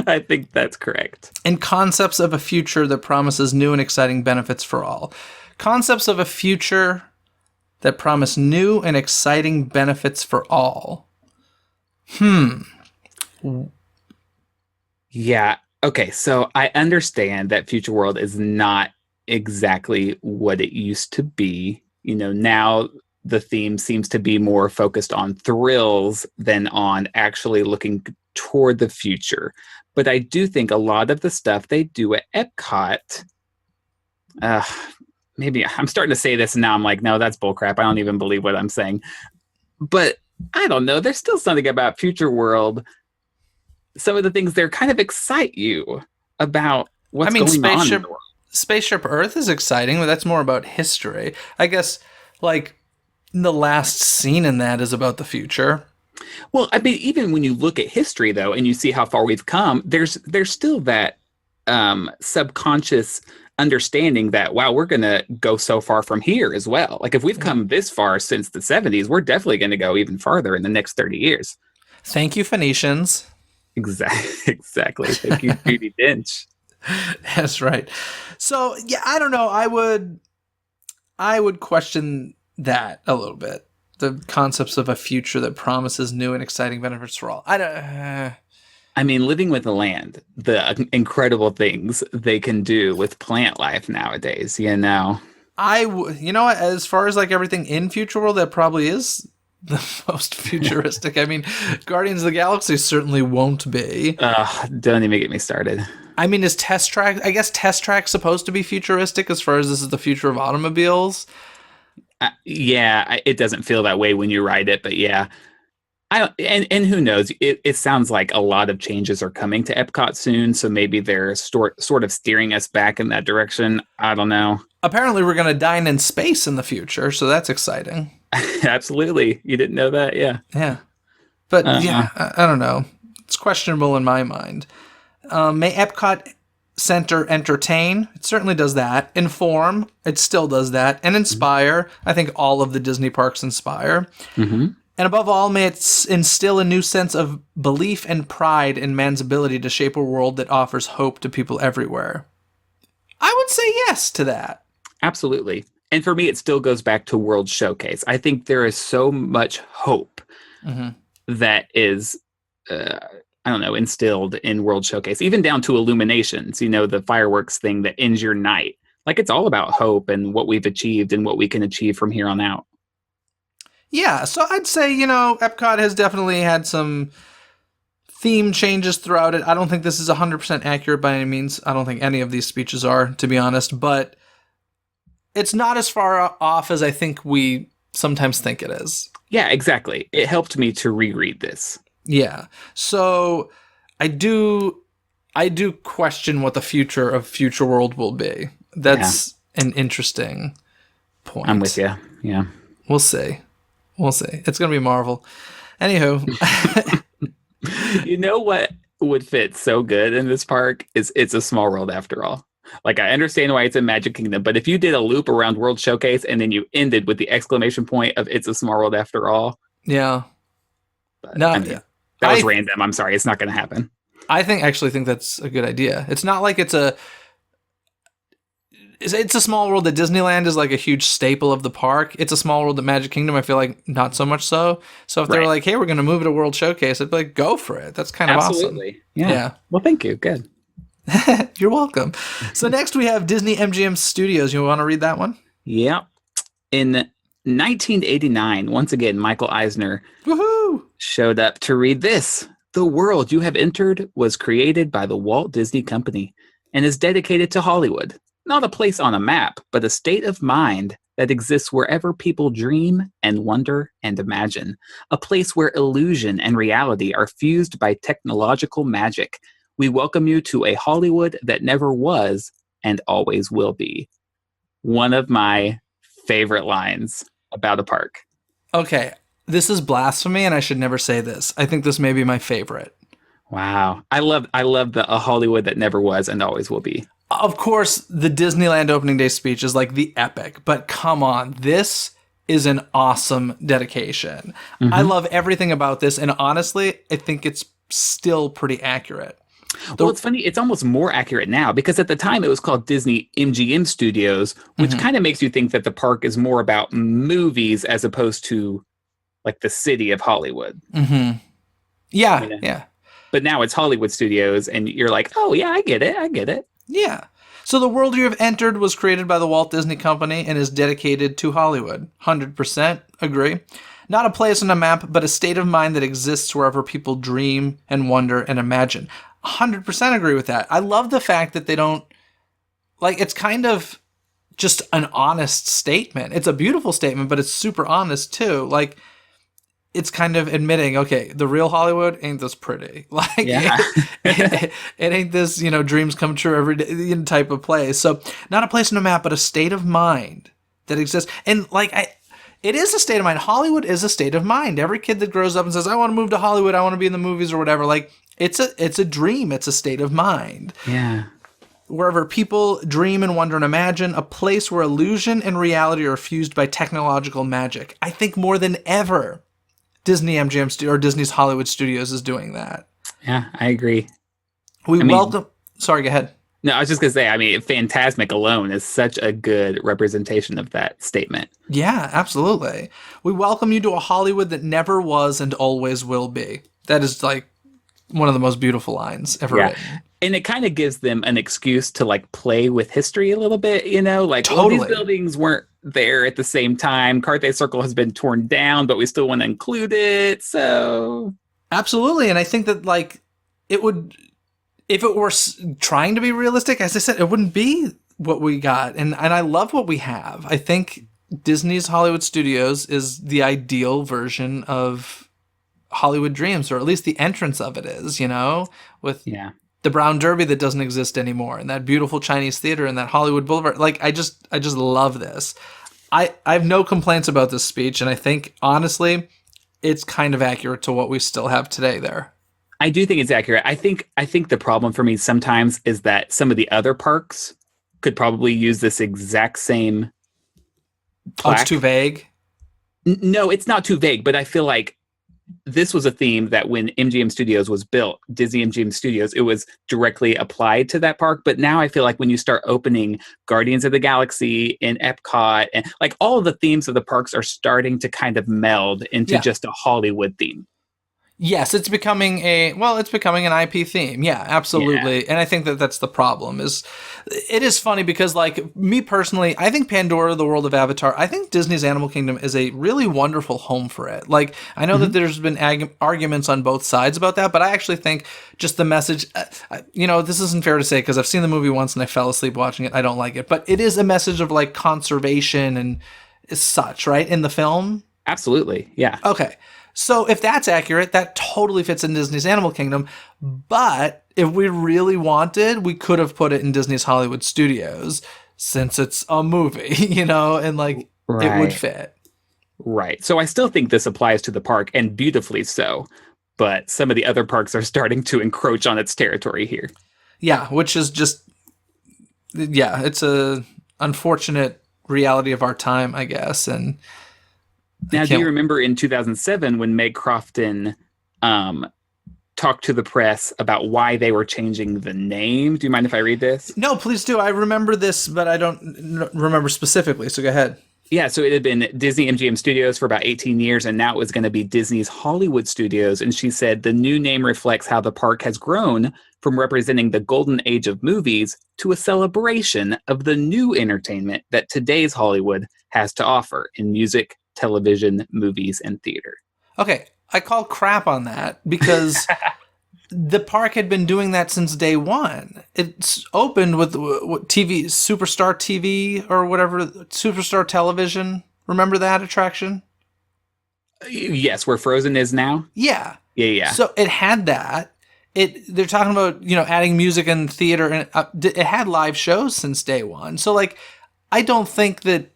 I think that's correct. And concepts of a future that promises new and exciting benefits for all. Concepts of a future that promise new and exciting benefits for all. Yeah. Okay. So I understand that Future World is not exactly what it used to be. Now the theme seems to be more focused on thrills than on actually looking toward the future. But I do think a lot of the stuff they do at Epcot, maybe I'm starting to say this and now I'm like, no, that's bullcrap. I don't even believe what I'm saying. But I don't know. There's still something about Future World. Some of the things there kind of excite you about what's going on in the world. Spaceship Earth is exciting, but that's more about history. I guess, like, the last scene in that is about the future. Well, I mean, even when you look at history, though, and you see how far we've come, there's still that subconscious understanding that, wow, we're going to go so far from here as well. Like, if we've come this far since the 70s, we're definitely going to go even farther in the next 30 years. Thank you, Phoenicians. Exactly. Thank you, Judy Dench. That's right. So, yeah, I don't know. I would question that a little bit. The concepts of a future that promises new and exciting benefits for all. I mean, living with the land, the incredible things they can do with plant life nowadays, you know what? As far as like everything in Future World, that probably is the most futuristic. I mean, Guardians of the Galaxy certainly won't be. Don't even get me started. I mean, is Test Track? I guess Test Track's supposed to be futuristic as far as this is the future of automobiles. Yeah, it doesn't feel that way when you ride it, but yeah. And who knows? It sounds like a lot of changes are coming to Epcot soon, so maybe they're sort of steering us back in that direction. I don't know. Apparently, we're going to dine in space in the future, so that's exciting. Absolutely. You didn't know that? Yeah. Yeah. But yeah, I don't know. It's questionable in my mind. May Epcot Center entertain? It certainly does that. Inform? It still does that. And inspire? I think all of the Disney parks inspire. Mm-hmm. And above all, may it instill a new sense of belief and pride in man's ability to shape a world that offers hope to people everywhere. I would say yes to that. Absolutely. And for me, it still goes back to World Showcase. I think there is so much hope that is, instilled in World Showcase, even down to illuminations, the fireworks thing that ends your night. Like, it's all about hope and what we've achieved and what we can achieve from here on out. Yeah, so I'd say, Epcot has definitely had some theme changes throughout it. I don't think this is 100% accurate by any means. I don't think any of these speeches are, to be honest, but it's not as far off as I think we sometimes think it is. Yeah, exactly. It helped me to reread this. Yeah. So I do question what the future of Future World will be. That's an interesting point. I'm with you. Yeah. We'll see. It's going to be Marvel. Anywho. You know what would fit so good in this park is It's a Small World after all. Like, I understand why it's in Magic Kingdom, but if you did a loop around World Showcase and then you ended with the exclamation point of It's a Small World after all. Yeah. But, no, that was random. I'm sorry. It's not going to happen. I actually think that's a good idea. It's not like it's a Small World at Disneyland is like a huge staple of the park. It's a Small World at Magic Kingdom. I feel like not so much so. So if they're like, hey, we're going to move it to World Showcase, I'd be like, go for it. That's kind of awesome. Yeah. Well, thank you. Good. You're welcome. So next we have Disney-MGM Studios. You want to read that one? Yeah. In 1989, once again, Michael Eisner showed up to read this. The world you have entered was created by the Walt Disney Company and is dedicated to Hollywood. Not a place on a map, but a state of mind that exists wherever people dream and wonder and imagine. A place where illusion and reality are fused by technological magic. We welcome you to a Hollywood that never was and always will be. One of my favorite lines about a park. Okay, this is blasphemy and I should never say this. I think this may be my favorite. Wow. I love a Hollywood that never was and always will be. Of course, the Disneyland opening day speech is like the epic, but come on, this is an awesome dedication. I love everything about this, and honestly, I think it's still pretty accurate. Well, it's funny. It's almost more accurate now because at the time it was called Disney-MGM Studios, which kind of makes you think that the park is more about movies as opposed to like the city of Hollywood. Yeah, you know? yeah. But now it's Hollywood Studios, and you're like, oh, yeah, I get it. Yeah. So the world you have entered was created by the Walt Disney Company and is dedicated to Hollywood. 100% agree. Not a place on a map, but a state of mind that exists wherever people dream and wonder and imagine. 100% agree with that. I love the fact that they don't, like, it's kind of just an honest statement. It's a beautiful statement, but it's super honest too. Like, it's kind of admitting, okay, the real Hollywood ain't this pretty. Like, it ain't this, dreams come true every day type of place. So not a place on a map, but a state of mind that exists. And like, it is a state of mind. Hollywood is a state of mind. Every kid that grows up and says, I want to move to Hollywood, I want to be in the movies or whatever, like, it's a dream. It's a state of mind. Yeah. Wherever people dream and wonder and imagine, a place where illusion and reality are fused by technological magic. I think more than ever, Disney-MGM or Disney's Hollywood Studios is doing that. Yeah, I agree. Sorry, go ahead. No, I was just going to say, Fantasmic alone is such a good representation of that statement. Yeah, absolutely. We welcome you to a Hollywood that never was and always will be. That is like one of the most beautiful lines ever written. And it kind of gives them an excuse to like play with history a little bit, like totally. Well, these buildings weren't there at the same time. Carthay Circle has been torn down, but we still want to include it. So absolutely. And I think that like it would, if it were trying to be realistic, as I said, it wouldn't be what we got. And I love what we have. I think Disney's Hollywood Studios is the ideal version of Hollywood Dreams, or at least the entrance of it is, with the Brown Derby that doesn't exist anymore, and that beautiful Chinese theater and that Hollywood Boulevard. Like, I just love this. I have no complaints about this speech, and I think honestly, it's kind of accurate to what we still have today there. I do think it's accurate. I think the problem for me sometimes is that some of the other parks could probably use this exact same plaque. Oh, it's too vague? No, it's not too vague, but I feel like this was a theme that when MGM Studios was built, Disney-MGM Studios, it was directly applied to that park. But now I feel like when you start opening Guardians of the Galaxy and Epcot, and like all of the themes of the parks are starting to kind of meld into just a Hollywood theme. Yes, it's becoming an IP theme. Yeah, Yeah. absolutely. And I think that that's the problem. It is funny because, like, me personally, I think Pandora, the World of Avatar, I think Disney's Animal Kingdom is a really wonderful home for it. Like, I know that Mhm. there's been arguments on both sides about that, but I actually think just the message, this isn't fair to say because I've seen the movie once and I fell asleep watching it. I don't like it, but it is a message of like conservation and such, right? In the film. Absolutely. Yeah. Okay. So if that's accurate, that totally fits in Disney's Animal Kingdom. But if we really wanted, we could have put it in Disney's Hollywood Studios since it's a movie, and like it would Right. fit. Right. So I still think this applies to the park, and beautifully so. But some of the other parks are starting to encroach on its territory here. Yeah, which is just, yeah, it's a unfortunate reality of our time, I guess. And I Now, do you can't. remember in 2007 when Meg Crofton talked to the press about why they were changing the name? Do you mind if I read this? No, please do. I remember this, but I don't remember specifically. So go ahead. Yeah, so it had been Disney-MGM Studios for about 18 years, and now it was going to be Disney's Hollywood Studios. And she said the new name reflects how the park has grown from representing the golden age of movies to a celebration of the new entertainment that today's Hollywood has to offer in music, television, movies, and theater. Okay, I call crap on that because the park had been doing that since day one. It's opened with what TV, Superstar TV or whatever, Superstar Television. Remember that attraction? Yes, where Frozen is now. Yeah. Yeah. So it had that. They're talking about adding music and theater, and it had live shows since day one. So like, I don't think that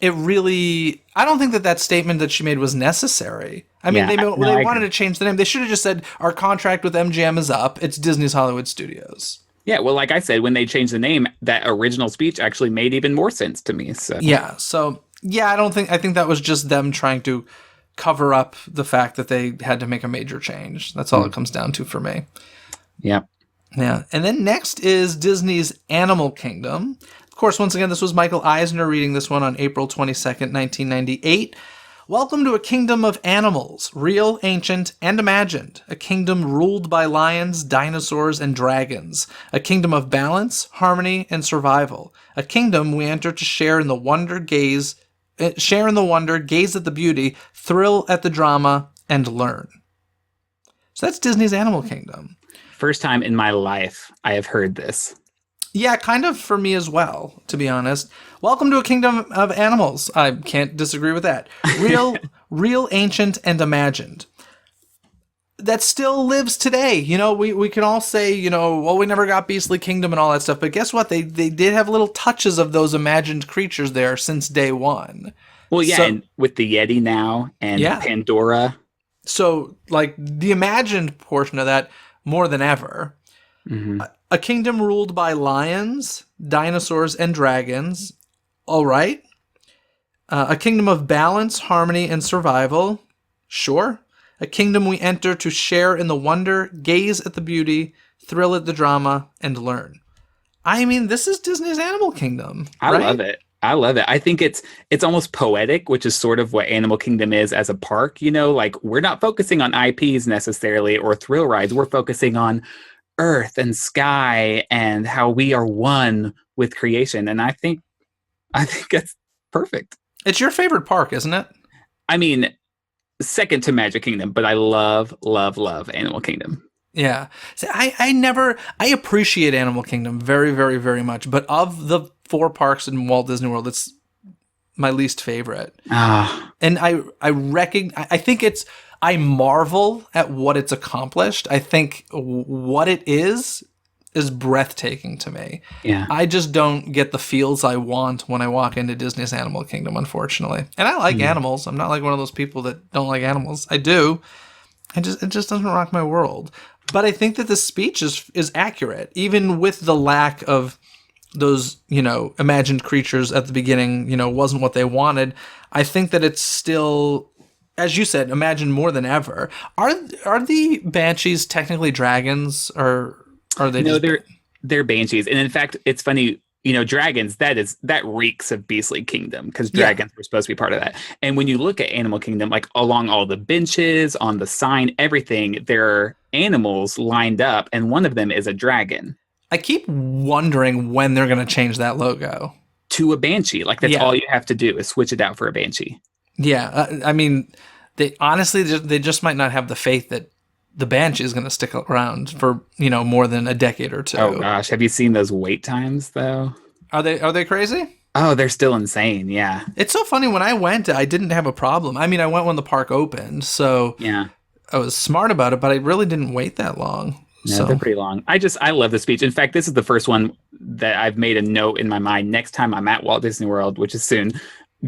I don't think that that statement that she made was necessary. I mean, Yeah, they no, I wanted agree. to change the name. They should have just said, our contract with MGM is up. It's Disney's Hollywood Studios. Yeah, well, like I said, when they changed the name, that original speech actually made even more sense to me. So Yeah. So, yeah, I think that was just them trying to cover up the fact that they had to make a major change. That's all it comes down to for me. yeah. Yeah. And then next is Disney's Animal Kingdom. Of course, once again, this was Michael Eisner reading this one on April 22nd, 1998. Welcome to a kingdom of animals, real, ancient, and imagined. A kingdom ruled by lions, dinosaurs, and dragons. A kingdom of balance, harmony, and survival. A kingdom we enter to share in the wonder, gaze at the beauty, thrill at the drama, and learn. So that's Disney's Animal Kingdom. First time in my life I have heard this. Yeah, kind of for me as well, to be honest. Welcome to a kingdom of animals. I can't disagree with that. Real, ancient, and imagined. That still lives today. We can all say, well, we never got Beastly Kingdom and all that stuff, but guess what? They did have little touches of those imagined creatures there since day one. Well, yeah, So- and with the Yeti now and Yeah. Pandora. So, like, the imagined portion of that, more than ever. Mhm. A kingdom ruled by lions, dinosaurs, and dragons. All right. A kingdom of balance, harmony, and survival. Sure. A kingdom we enter to share in the wonder, gaze at the beauty, thrill at the drama, and learn. I mean, this is Disney's Animal Kingdom. I right? love it. I love it. I think it's almost poetic, which is sort of what Animal Kingdom is as a park. Like we're not focusing on IPs necessarily or thrill rides. We're focusing on earth and sky and how we are one with creation. And I think that's perfect. It's your favorite park, isn't it? I mean, second to Magic Kingdom, but I love, love, love Animal Kingdom. Yeah. See, I appreciate Animal Kingdom very, very, very much. But of the 4 parks in Walt Disney World, it's my least favorite. Ah, And I think I marvel at what it's accomplished. I think what it is breathtaking to me. yeah. I just don't get the feels I want when I walk into Disney's Animal Kingdom, unfortunately. And I like animals. I'm not like one of those people that don't like animals. I do. It just doesn't rock my world. But I think that the speech is accurate, even with the lack of those, imagined creatures at the beginning, wasn't what they wanted. I think that it's still, as you said, imagined more than ever. Are the banshees technically dragons, or are they? No, just... they're banshees. And in fact, it's funny. dragons, that reeks of Beastly Kingdom, because Yeah. dragons were supposed to be part of that. And when you look at Animal Kingdom, like along all the benches, on the sign, everything, there are animals lined up, and one of them is a dragon. I keep wondering when they're going to change that logo. To a banshee. Like, that's all you have to do is switch it out for a banshee. Yeah. I mean, they honestly, they just might not have the faith that the banshee is going to stick around for, more than a decade or two. Oh gosh. Have you seen those wait times though? Are they crazy? Oh, they're still insane. Yeah. It's so funny. When I went, I didn't have a problem. I mean, I went when the park opened, so Yeah. I was smart about it, but I really didn't wait that long. No, they're pretty long. I love the speech. In fact, this is the first one that I've made a note in my mind. Next time I'm at Walt Disney World, which is soon,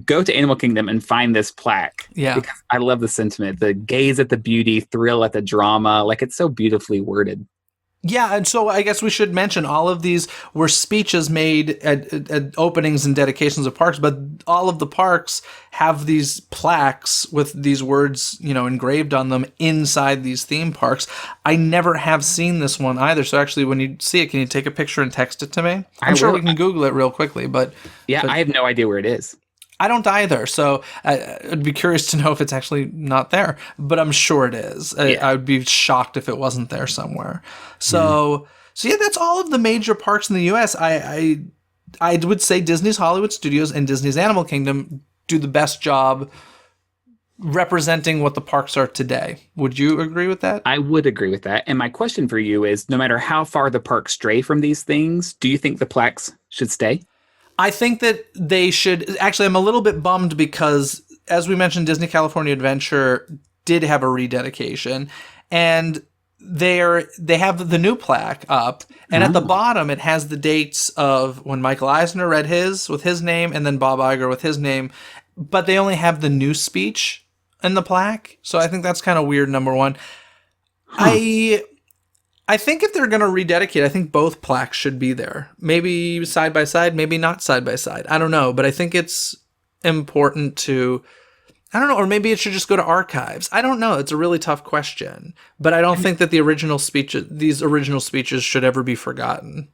go to Animal Kingdom and find this plaque. Yeah. Because I love the sentiment, the gaze at the beauty, thrill at the drama. Like, it's so beautifully worded. Yeah, and so I guess we should mention all of these were speeches made at openings and dedications of parks, but all of the parks have these plaques with these words, engraved on them inside these theme parks. I never have seen this one either. So actually, when you see it, can you take a picture and text it to me? I'm sure we can Google it real quickly, but I have no idea where it is. I don't either, so I'd be curious to know if it's actually not there, but I'm sure it is. Yeah. I would be shocked if it wasn't there somewhere. So yeah, that's all of the major parks in the U.S. I would say Disney's Hollywood Studios and Disney's Animal Kingdom do the best job representing what the parks are today. Would you agree with that? I would agree with that. And my question for you is, no matter how far the parks stray from these things, do you think the plaques should stay? I think that they should. Actually, I'm a little bit bummed because, as we mentioned, Disney California Adventure did have a rededication, and they have the new plaque up, and at the bottom it has the dates of when Michael Eisner read his with his name, and then Bob Iger with his name, but they only have the new speech in the plaque. So I think that's kind of weird. Number one, I think if they're going to rededicate, I think both plaques should be there. Maybe side by side, maybe not side by side. I don't know, but I think it's important to, I don't know, or maybe it should just go to archives. I don't know. It's a really tough question, but I don't think that these original speeches should ever be forgotten.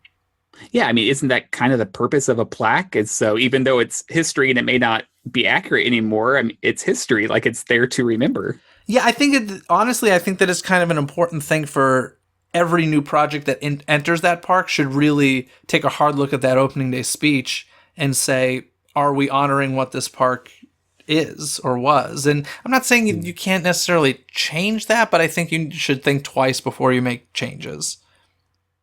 Yeah, I mean, isn't that kind of the purpose of a plaque? Is so even though it's history and it may not be accurate anymore, I mean, it's history. Like, it's there to remember. Yeah, I think honestly, I think that it's kind of an important thing for every new project that enters that park should really take a hard look at that opening day speech and say, are we honoring what this park is or was? And I'm not saying you can't necessarily change that, but I think you should think twice before you make changes.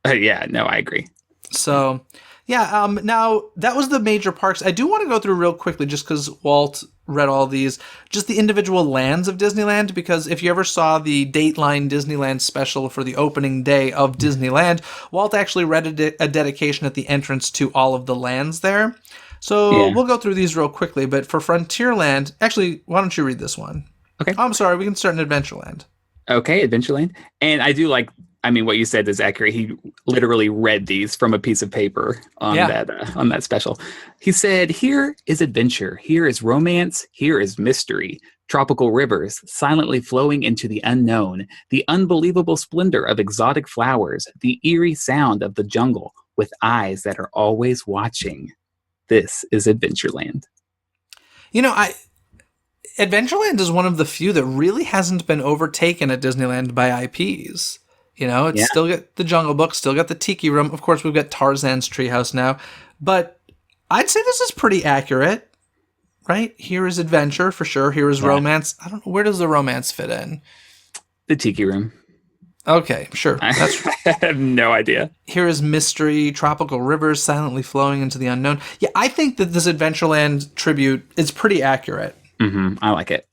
Yeah, no, I agree. So, yeah, now that was the major parks. I do want to go through real quickly just because Walt read all these, just the individual lands of Disneyland, because if you ever saw the Dateline Disneyland special for the opening day of Disneyland, Walt actually read a dedication at the entrance to all of the lands there. So we'll go through these real quickly, but for Frontierland, actually, why don't you read this one? Okay. Oh, I'm sorry, we can start in Adventureland. Okay, Adventureland. And I do like, I mean, what you said is accurate. He literally read these from a piece of paper on that special. He said, "Here is adventure. Here is romance. Here is mystery. Tropical rivers silently flowing into the unknown. The unbelievable splendor of exotic flowers. The eerie sound of the jungle with eyes that are always watching. This is Adventureland." Adventureland is one of the few that really hasn't been overtaken at Disneyland by IPs. It's still got the Jungle Book, still got the Tiki Room. Of course, we've got Tarzan's Treehouse now. But I'd say this is pretty accurate, right? Here is adventure, for sure. Here is romance. I don't know. Where does the romance fit in? The Tiki Room. Okay, sure. I have no idea. Here is mystery, tropical rivers silently flowing into the unknown. Yeah, I think that this Adventureland tribute is pretty accurate. Mm-hmm. I like it.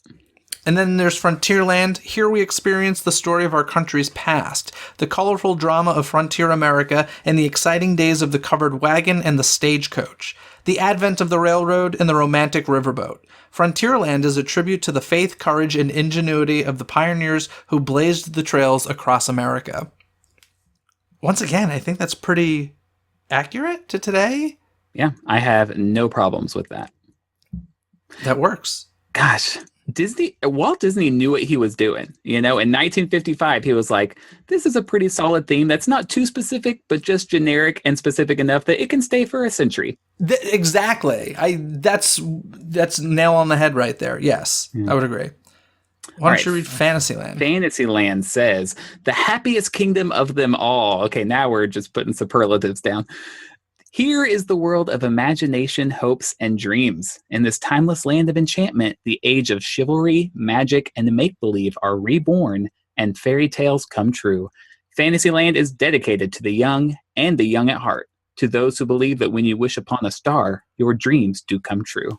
And then there's Frontierland. Here we experience the story of our country's past, the colorful drama of frontier America, and the exciting days of the covered wagon and the stagecoach, the advent of the railroad and the romantic riverboat. Frontierland is a tribute to the faith, courage, and ingenuity of the pioneers who blazed the trails across America. Once again, I think that's pretty accurate to today. Yeah, I have no problems with that. That works. Gosh, Walt Disney knew what he was doing. In 1955, he was like, this is a pretty solid theme that's not too specific, but just generic and specific enough that it can stay for a century. Exactly. That's nail on the head right there. Yes, I would agree. Why don't you read Fantasyland? Fantasyland says, the happiest kingdom of them all. Okay, now we're just putting superlatives down. Here is the world of imagination, hopes, and dreams. In this timeless land of enchantment, the age of chivalry, magic, and make-believe are reborn, and fairy tales come true. Fantasyland is dedicated to the young and the young at heart, to those who believe that when you wish upon a star, your dreams do come true.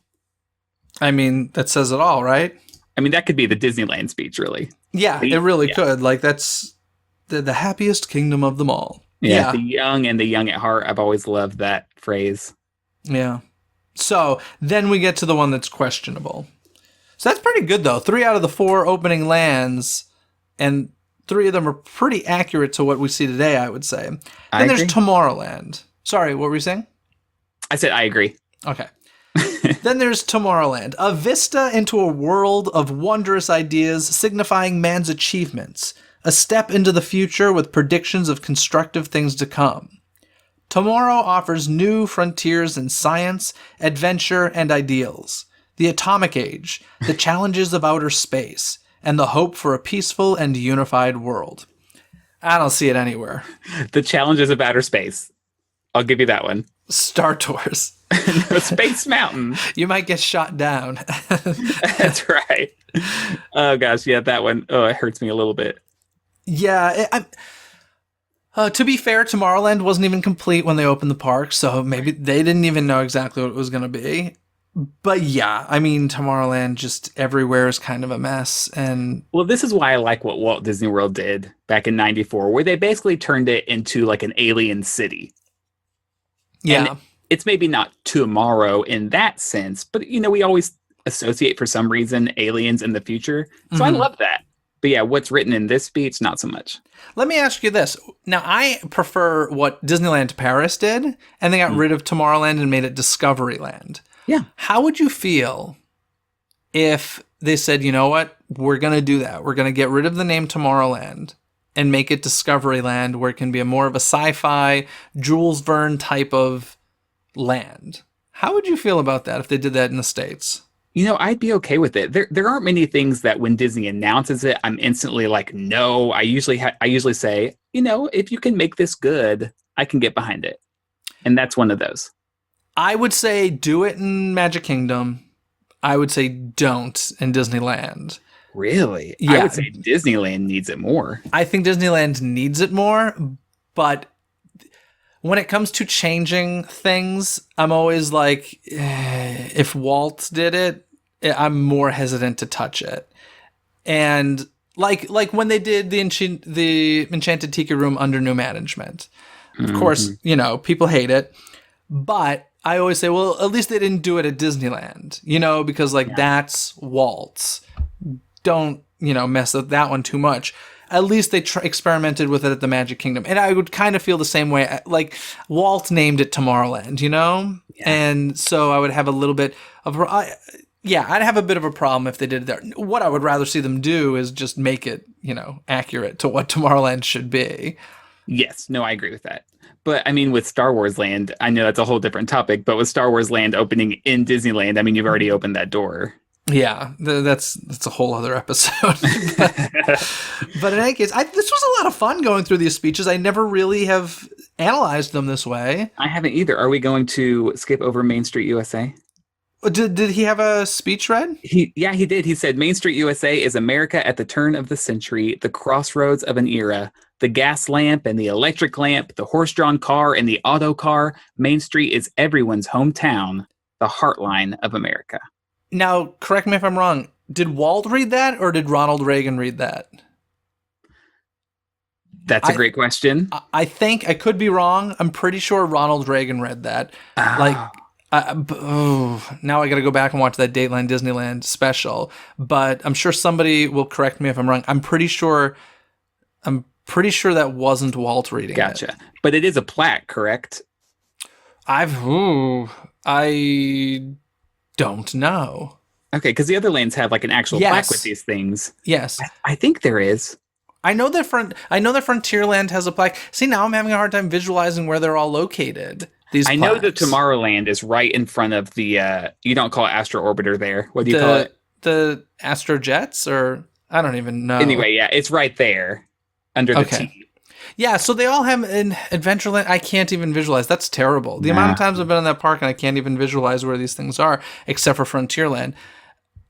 I mean, that says it all, right? I mean, that could be the Disneyland speech, really. Yeah, it really could. Like, that's the happiest kingdom of them all. Yeah, the young and the young at heart. I've always loved that phrase. Yeah. So then we get to the one that's questionable. So that's pretty good, though. 3 out of the 4 opening lands, and 3 of them are pretty accurate to what we see today, I would say. Then there's Tomorrowland. Sorry, what were you saying? I said I agree. Okay. Then there's Tomorrowland, a vista into a world of wondrous ideas signifying man's achievements. A step into the future with predictions of constructive things to come. Tomorrow offers new frontiers in science, adventure, and ideals. The atomic age, the challenges of outer space, and the hope for a peaceful and unified world. I don't see it anywhere. The challenges of outer space. I'll give you that one. Star Tours. No, Space Mountain. You might get shot down. That's right. Oh, gosh. Yeah, that one. Oh, it hurts me a little bit. Yeah, to be fair, Tomorrowland wasn't even complete when they opened the park, so maybe they didn't even know exactly what it was going to be. But yeah, I mean, Tomorrowland just everywhere is kind of a mess. And well, this is why I like what Walt Disney World did back in '94, where they basically turned it into like an alien city. Yeah. And it's maybe not tomorrow in that sense, but we always associate for some reason aliens in the future. So I love that. But yeah, what's written in this speech, not so much. Let me ask you this. Now, I prefer what Disneyland Paris did, and they got rid of Tomorrowland and made it Discoveryland. Yeah. How would you feel if they said, you know what, we're going to do that. We're going to get rid of the name Tomorrowland and make it Discoveryland, where it can be a more of a sci-fi, Jules Verne type of land. How would you feel about that if they did that in the States? I'd be okay with it. There aren't many things that when Disney announces it, I'm instantly like, no. I usually say, if you can make this good, I can get behind it. And that's one of those. I would say do it in Magic Kingdom. I would say don't in Disneyland. Really? Yeah. I would say Disneyland needs it more. I think Disneyland needs it more, but when it comes to changing things, I'm always like, if Walt did it, I'm more hesitant to touch it. And like when they did the Enchanted Tiki Room under new management. Of course, people hate it, but I always say, well, at least they didn't do it at Disneyland, because that's Walt's. Don't, mess with that one too much. At least they experimented with it at the Magic Kingdom. And I would kind of feel the same way. Like, Walt named it Tomorrowland, Yeah. And so I would have a little bit of... I'd have a bit of a problem if they did it there. What I would rather see them do is just make it, accurate to what Tomorrowland should be. Yes. No, I agree with that. But, I mean, with Star Wars Land, I know that's a whole different topic, but with Star Wars Land opening in Disneyland, I mean, you've already opened that door. Yeah, that's a whole other episode. But in any case, this was a lot of fun going through these speeches. I never really have analyzed them this way. I haven't either. Are we going to skip over Main Street USA? Did he have a speech read? He did. He said, Main Street USA is America at the turn of the century, the crossroads of an era, the gas lamp and the electric lamp, the horse-drawn car and the auto car. Main Street is everyone's hometown, the heartline of America. Now, correct me if I'm wrong. Did Walt read that or did Ronald Reagan read that? That's a great question. I think I could be wrong. I'm pretty sure Ronald Reagan read that. Now I got to go back and watch that Dateline Disneyland special. But I'm sure somebody will correct me if I'm wrong. I'm pretty sure that wasn't Walt reading it. Gotcha. But it is a plaque, correct? I don't know. Okay, because the other lanes have like an actual plaque with these things. Yes. I think there is. I know that Frontierland has a plaque. See, now I'm having a hard time visualizing where they're all located. These I know that plaques. Tomorrowland is right in front of the, you don't call it Astro Orbiter there. What do you call it? The Astrojets, or I don't even know. Anyway, yeah, it's right there under the T. Yeah, so they all have an Adventureland. I can't even visualize. That's terrible. The amount of times I've been in that park and I can't even visualize where these things are, except for Frontierland.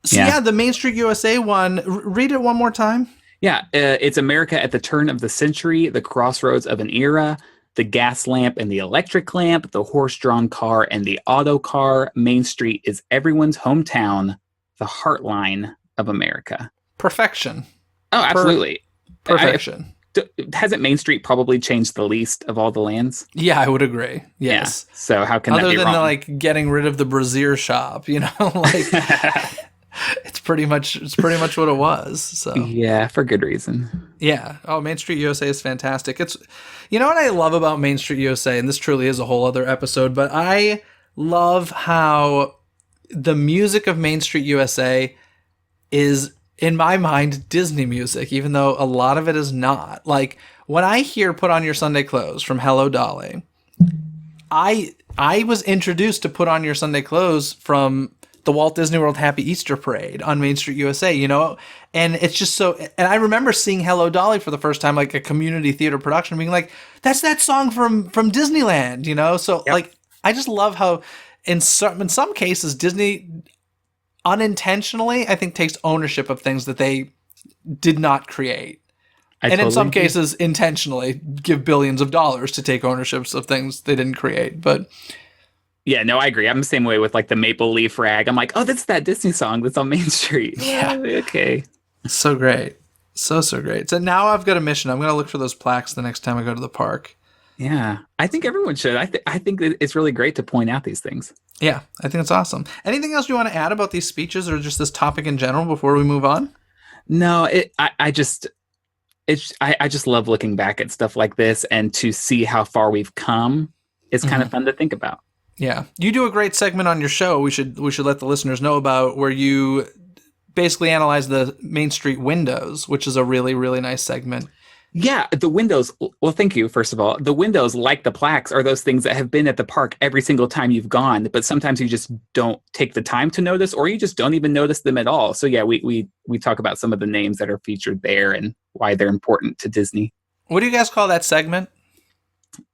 So yeah, the Main Street USA one, read it one more time. Yeah, it's America at the turn of the century, the crossroads of an era, the gas lamp and the electric lamp, the horse-drawn car and the auto car. Main Street is everyone's hometown, the heartline of America. Perfection. Oh, absolutely. Perfection. Hasn't Main Street probably changed the least of all the lands? Yeah, I would agree. Yes. Yeah. So how can that be wrong? Other than like getting rid of the brassiere shop, like it's pretty much what it was. So yeah, for good reason. Yeah. Oh, Main Street USA is fantastic. It's, what I love about Main Street USA, and this truly is a whole other episode, but I love how the music of Main Street USA is, in my mind, Disney music, even though a lot of it is not. Like, when I hear Put On Your Sunday Clothes from Hello Dolly, I was introduced to Put On Your Sunday Clothes from the Walt Disney World Happy Easter Parade on Main Street USA, and it's just so, and I remember seeing Hello Dolly for the first time, like a community theater production, being like, that's that song from Disneyland, so yep. Like, I just love how in some cases Disney unintentionally, I think, takes ownership of things that they did not create. In some cases, intentionally give billions of dollars to take ownerships of things they didn't create. But yeah, no, I agree. I'm the same way with like the Maple Leaf Rag. I'm like, oh, that's that Disney song that's on Main Street. Yeah. Okay. So great. So great. So now I've got a mission. I'm going to look for those plaques the next time I go to the park. Yeah, I think everyone should. I think that it's really great to point out these things. Yeah, I think it's awesome. Anything else you want to add about these speeches or just this topic in general before we move on? No, I just love looking back at stuff like this and to see how far we've come. It's kind of fun to think about. Yeah, you do a great segment on your show. We should let the listeners know about, where you basically analyze the Main Street windows, which is a really, really nice segment. Yeah, the windows. Well, thank you, first of all. The windows, like the plaques, are those things that have been at the park every single time you've gone, but sometimes you just don't take the time to notice, or you just don't even notice them at all. So yeah, we talk about some of the names that are featured there and why they're important to Disney. What do you guys call that segment?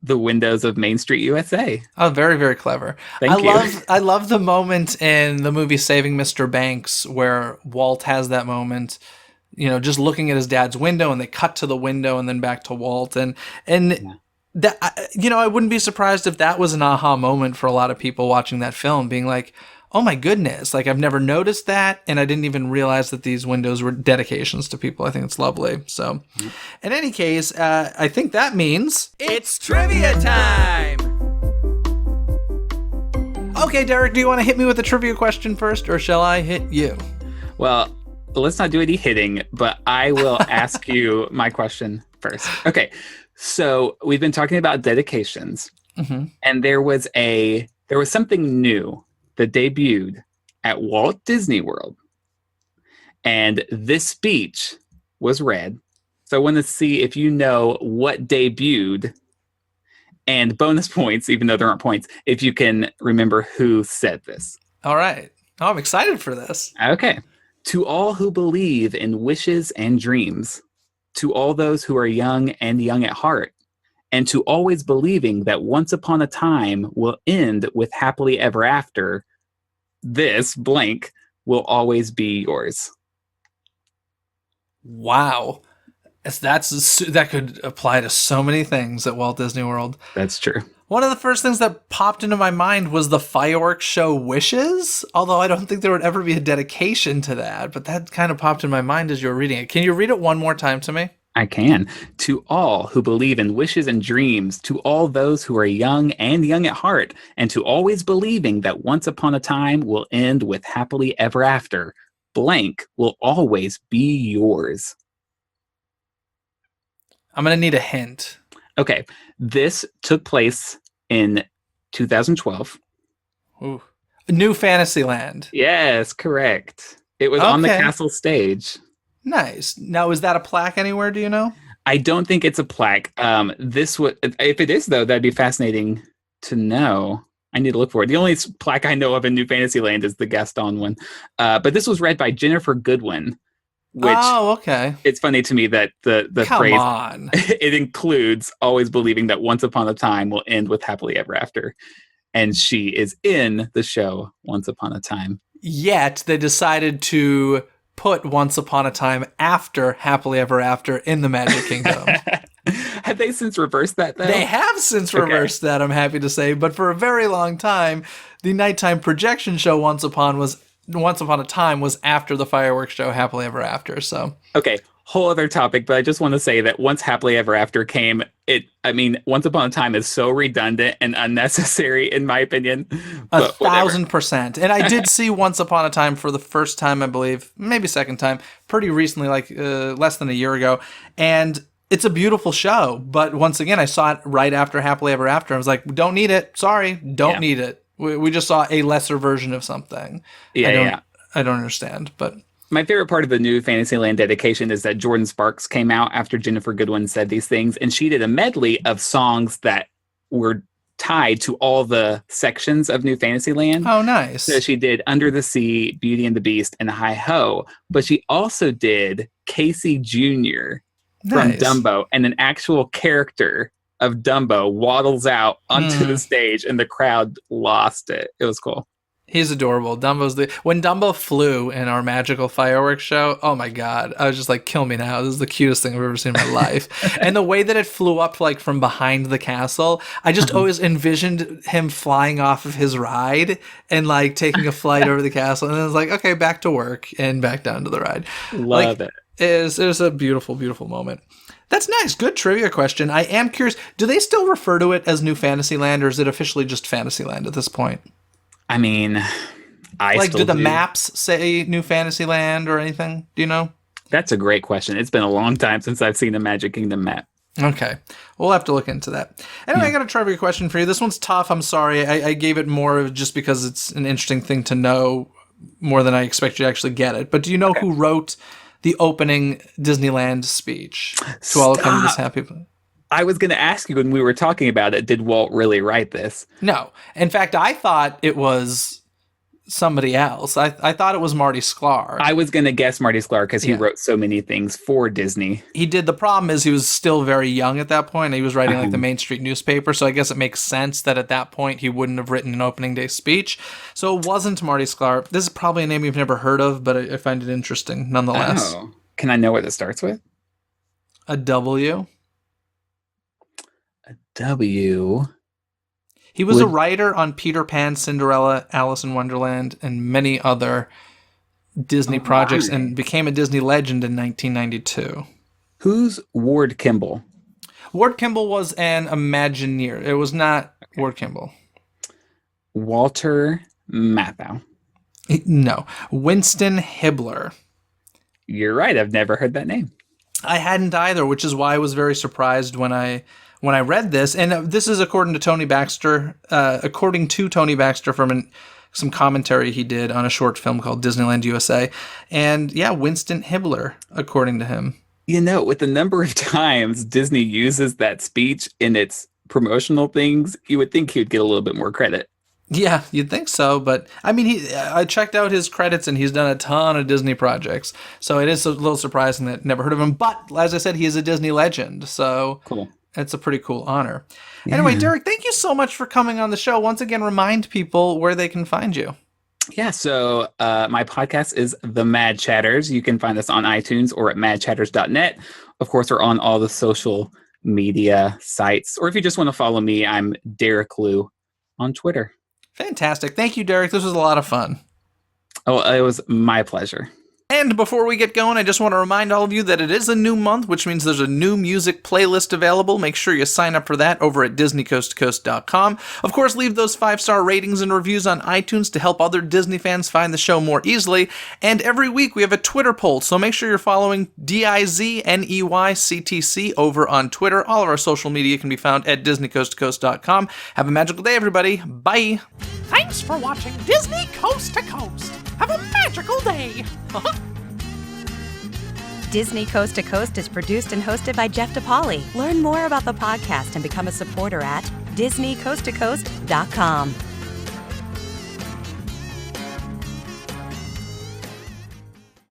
The windows of Main Street USA. Oh, very, very clever. I love the moment in the movie Saving Mr. Banks where Walt has that moment, just looking at his dad's window, and they cut to the window and then back to Walt. And that, I wouldn't be surprised if that was an aha moment for a lot of people watching that film, being like, oh my goodness, like I've never noticed that, and I didn't even realize that these windows were dedications to people. I think it's lovely. So in any case, I think that means it's trivia time. Okay, Derek, do you want to hit me with a trivia question first, or shall I hit you? Well, let's not do any hitting, but I will ask you my question first. Okay, so we've been talking about dedications, and there was something new that debuted at Walt Disney World, and this speech was read. So I want to see if you know what debuted, and bonus points, even though there aren't points, if you can remember who said this. All right. Oh, I'm excited for this. Okay. To all who believe in wishes and dreams, to all those who are young and young at heart, and to always believing that once upon a time will end with happily ever after, this blank will always be yours. Wow. That could apply to so many things at Walt Disney World. That's true. One of the first things that popped into my mind was the fireworks show Wishes, although I don't think there would ever be a dedication to that, but that kind of popped in my mind as you were reading it. Can you read it one more time to me? I can. To all who believe in wishes and dreams, to all those who are young and young at heart, and to always believing that once upon a time will end with happily ever after, blank will always be yours. I'm going to need a hint. Okay. This took place in 2012. Ooh. New Fantasyland. Yes, correct. It was on the Okay. castle stage. Nice. Now, is that a plaque anywhere? Do you know? I don't think it's a plaque. This would, if it is though, that'd be fascinating to know. I need to look for it. The only plaque I know of in New Fantasyland is the Gaston one. But this was read by Jennifer Goodwin, which Oh, okay. it's funny to me that the Come phrase on. it includes always believing that once upon a time will end with happily ever after. And she is in the show Once Upon a Time. Yet they decided to put Once Upon a Time after Happily Ever After in the Magic Kingdom. Have they since reversed that though? They have since reversed that, I'm happy to say, but for a very long time, the nighttime projection show Once Upon a Time was after the fireworks show Happily Ever After. So Okay, whole other topic, but I just want to say that once Happily Ever After came, Once Upon a Time is so redundant and unnecessary in my opinion. But 1,000%. And I did see Once Upon a Time for the first time, I believe, maybe second time, pretty recently, like less than a year ago. And it's a beautiful show. But once again, I saw it right after Happily Ever After. I was like, don't need it. Sorry, don't need it. We just saw a lesser version of something. I don't understand, but... My favorite part of the New Fantasyland dedication is that Jordan Sparks came out after Jennifer Goodwin said these things, and she did a medley of songs that were tied to all the sections of New Fantasyland. Oh, nice. So she did Under the Sea, Beauty and the Beast, and Hi Ho, but she also did Casey Jr. from Dumbo, and an actual character of Dumbo waddles out onto the stage, and the crowd lost it. It was cool. He's adorable. When Dumbo flew in our magical fireworks show, oh my God. I was just like, kill me now. This is the cutest thing I've ever seen in my life. And the way that it flew up like from behind the castle, I just always envisioned him flying off of his ride and like taking a flight over the castle. And then it's like, okay, back to work and back down to the ride. Love it. It was a beautiful, beautiful moment. That's nice. Good trivia question. I am curious, do they still refer to it as New Fantasyland, or is it officially just Fantasyland at this point? I mean, do the maps say New Fantasyland or anything? Do you know? That's a great question. It's been a long time since I've seen a Magic Kingdom map. Okay. We'll have to look into that. Anyway, I got a trivia question for you. This one's tough. I'm sorry. I gave it more just because it's an interesting thing to know more than I expect you to actually get it. But do you know who wrote the opening Disneyland speech to all of come to this happy place? I was going to ask you when we were talking about it, did Walt really write this? No. In fact, I thought it was somebody else. I thought it was Marty Sklar. I was going to guess Marty Sklar because he wrote so many things for Disney. He did. The problem is he was still very young at that point. He was writing like the Main Street newspaper, so I guess it makes sense that at that point he wouldn't have written an opening day speech. So it wasn't Marty Sklar. This is probably a name you've never heard of, but I find it interesting nonetheless. Oh. Can I know what it starts with? A W. W. He was a writer on Peter Pan, Cinderella, Alice in Wonderland, and many other Disney projects, and became a Disney legend in 1992. Who's Ward Kimball? Ward Kimball was an Imagineer. It was not Ward Kimball. Walter Matthau. No. Winston Hibbler. You're right. I've never heard that name. I hadn't either, which is why I was very surprised when I read this. And this is according to Tony Baxter, from some commentary he did on a short film called Disneyland USA. And yeah, Winston Hibbler, according to him. You know, with the number of times Disney uses that speech in its promotional things, you would think he would get a little bit more credit. Yeah, you'd think so, but I mean, I checked out his credits and he's done a ton of Disney projects, so it is a little surprising that never heard of him. But as I said, he is a Disney legend, so cool. It's a pretty cool honor. Yeah. Anyway, Derek, thank you so much for coming on the show. Once again, remind people where they can find you. Yeah, so my podcast is The Mad Chatters. You can find us on iTunes or at madchatters.net. Of course, we're on all the social media sites, or if you just want to follow me, I'm Derek Liu on Twitter. Fantastic. Thank you, Derek. This was a lot of fun. Oh, it was my pleasure. And before we get going, I just want to remind all of you that it is a new month, which means there's a new music playlist available. Make sure you sign up for that over at DisneyCoastToCoast.com. Of course, leave those 5-star ratings and reviews on iTunes to help other Disney fans find the show more easily. And every week we have a Twitter poll, so make sure you're following DIZNEYCTC over on Twitter. All of our social media can be found at DisneyCoastToCoast.com. Have a magical day, everybody. Bye. Thanks for watching Disney Coast to Coast. Have a magical day. Disney Coast to Coast is produced and hosted by Jeff DePaoli. Learn more about the podcast and become a supporter at DisneyCoastToCoast.com.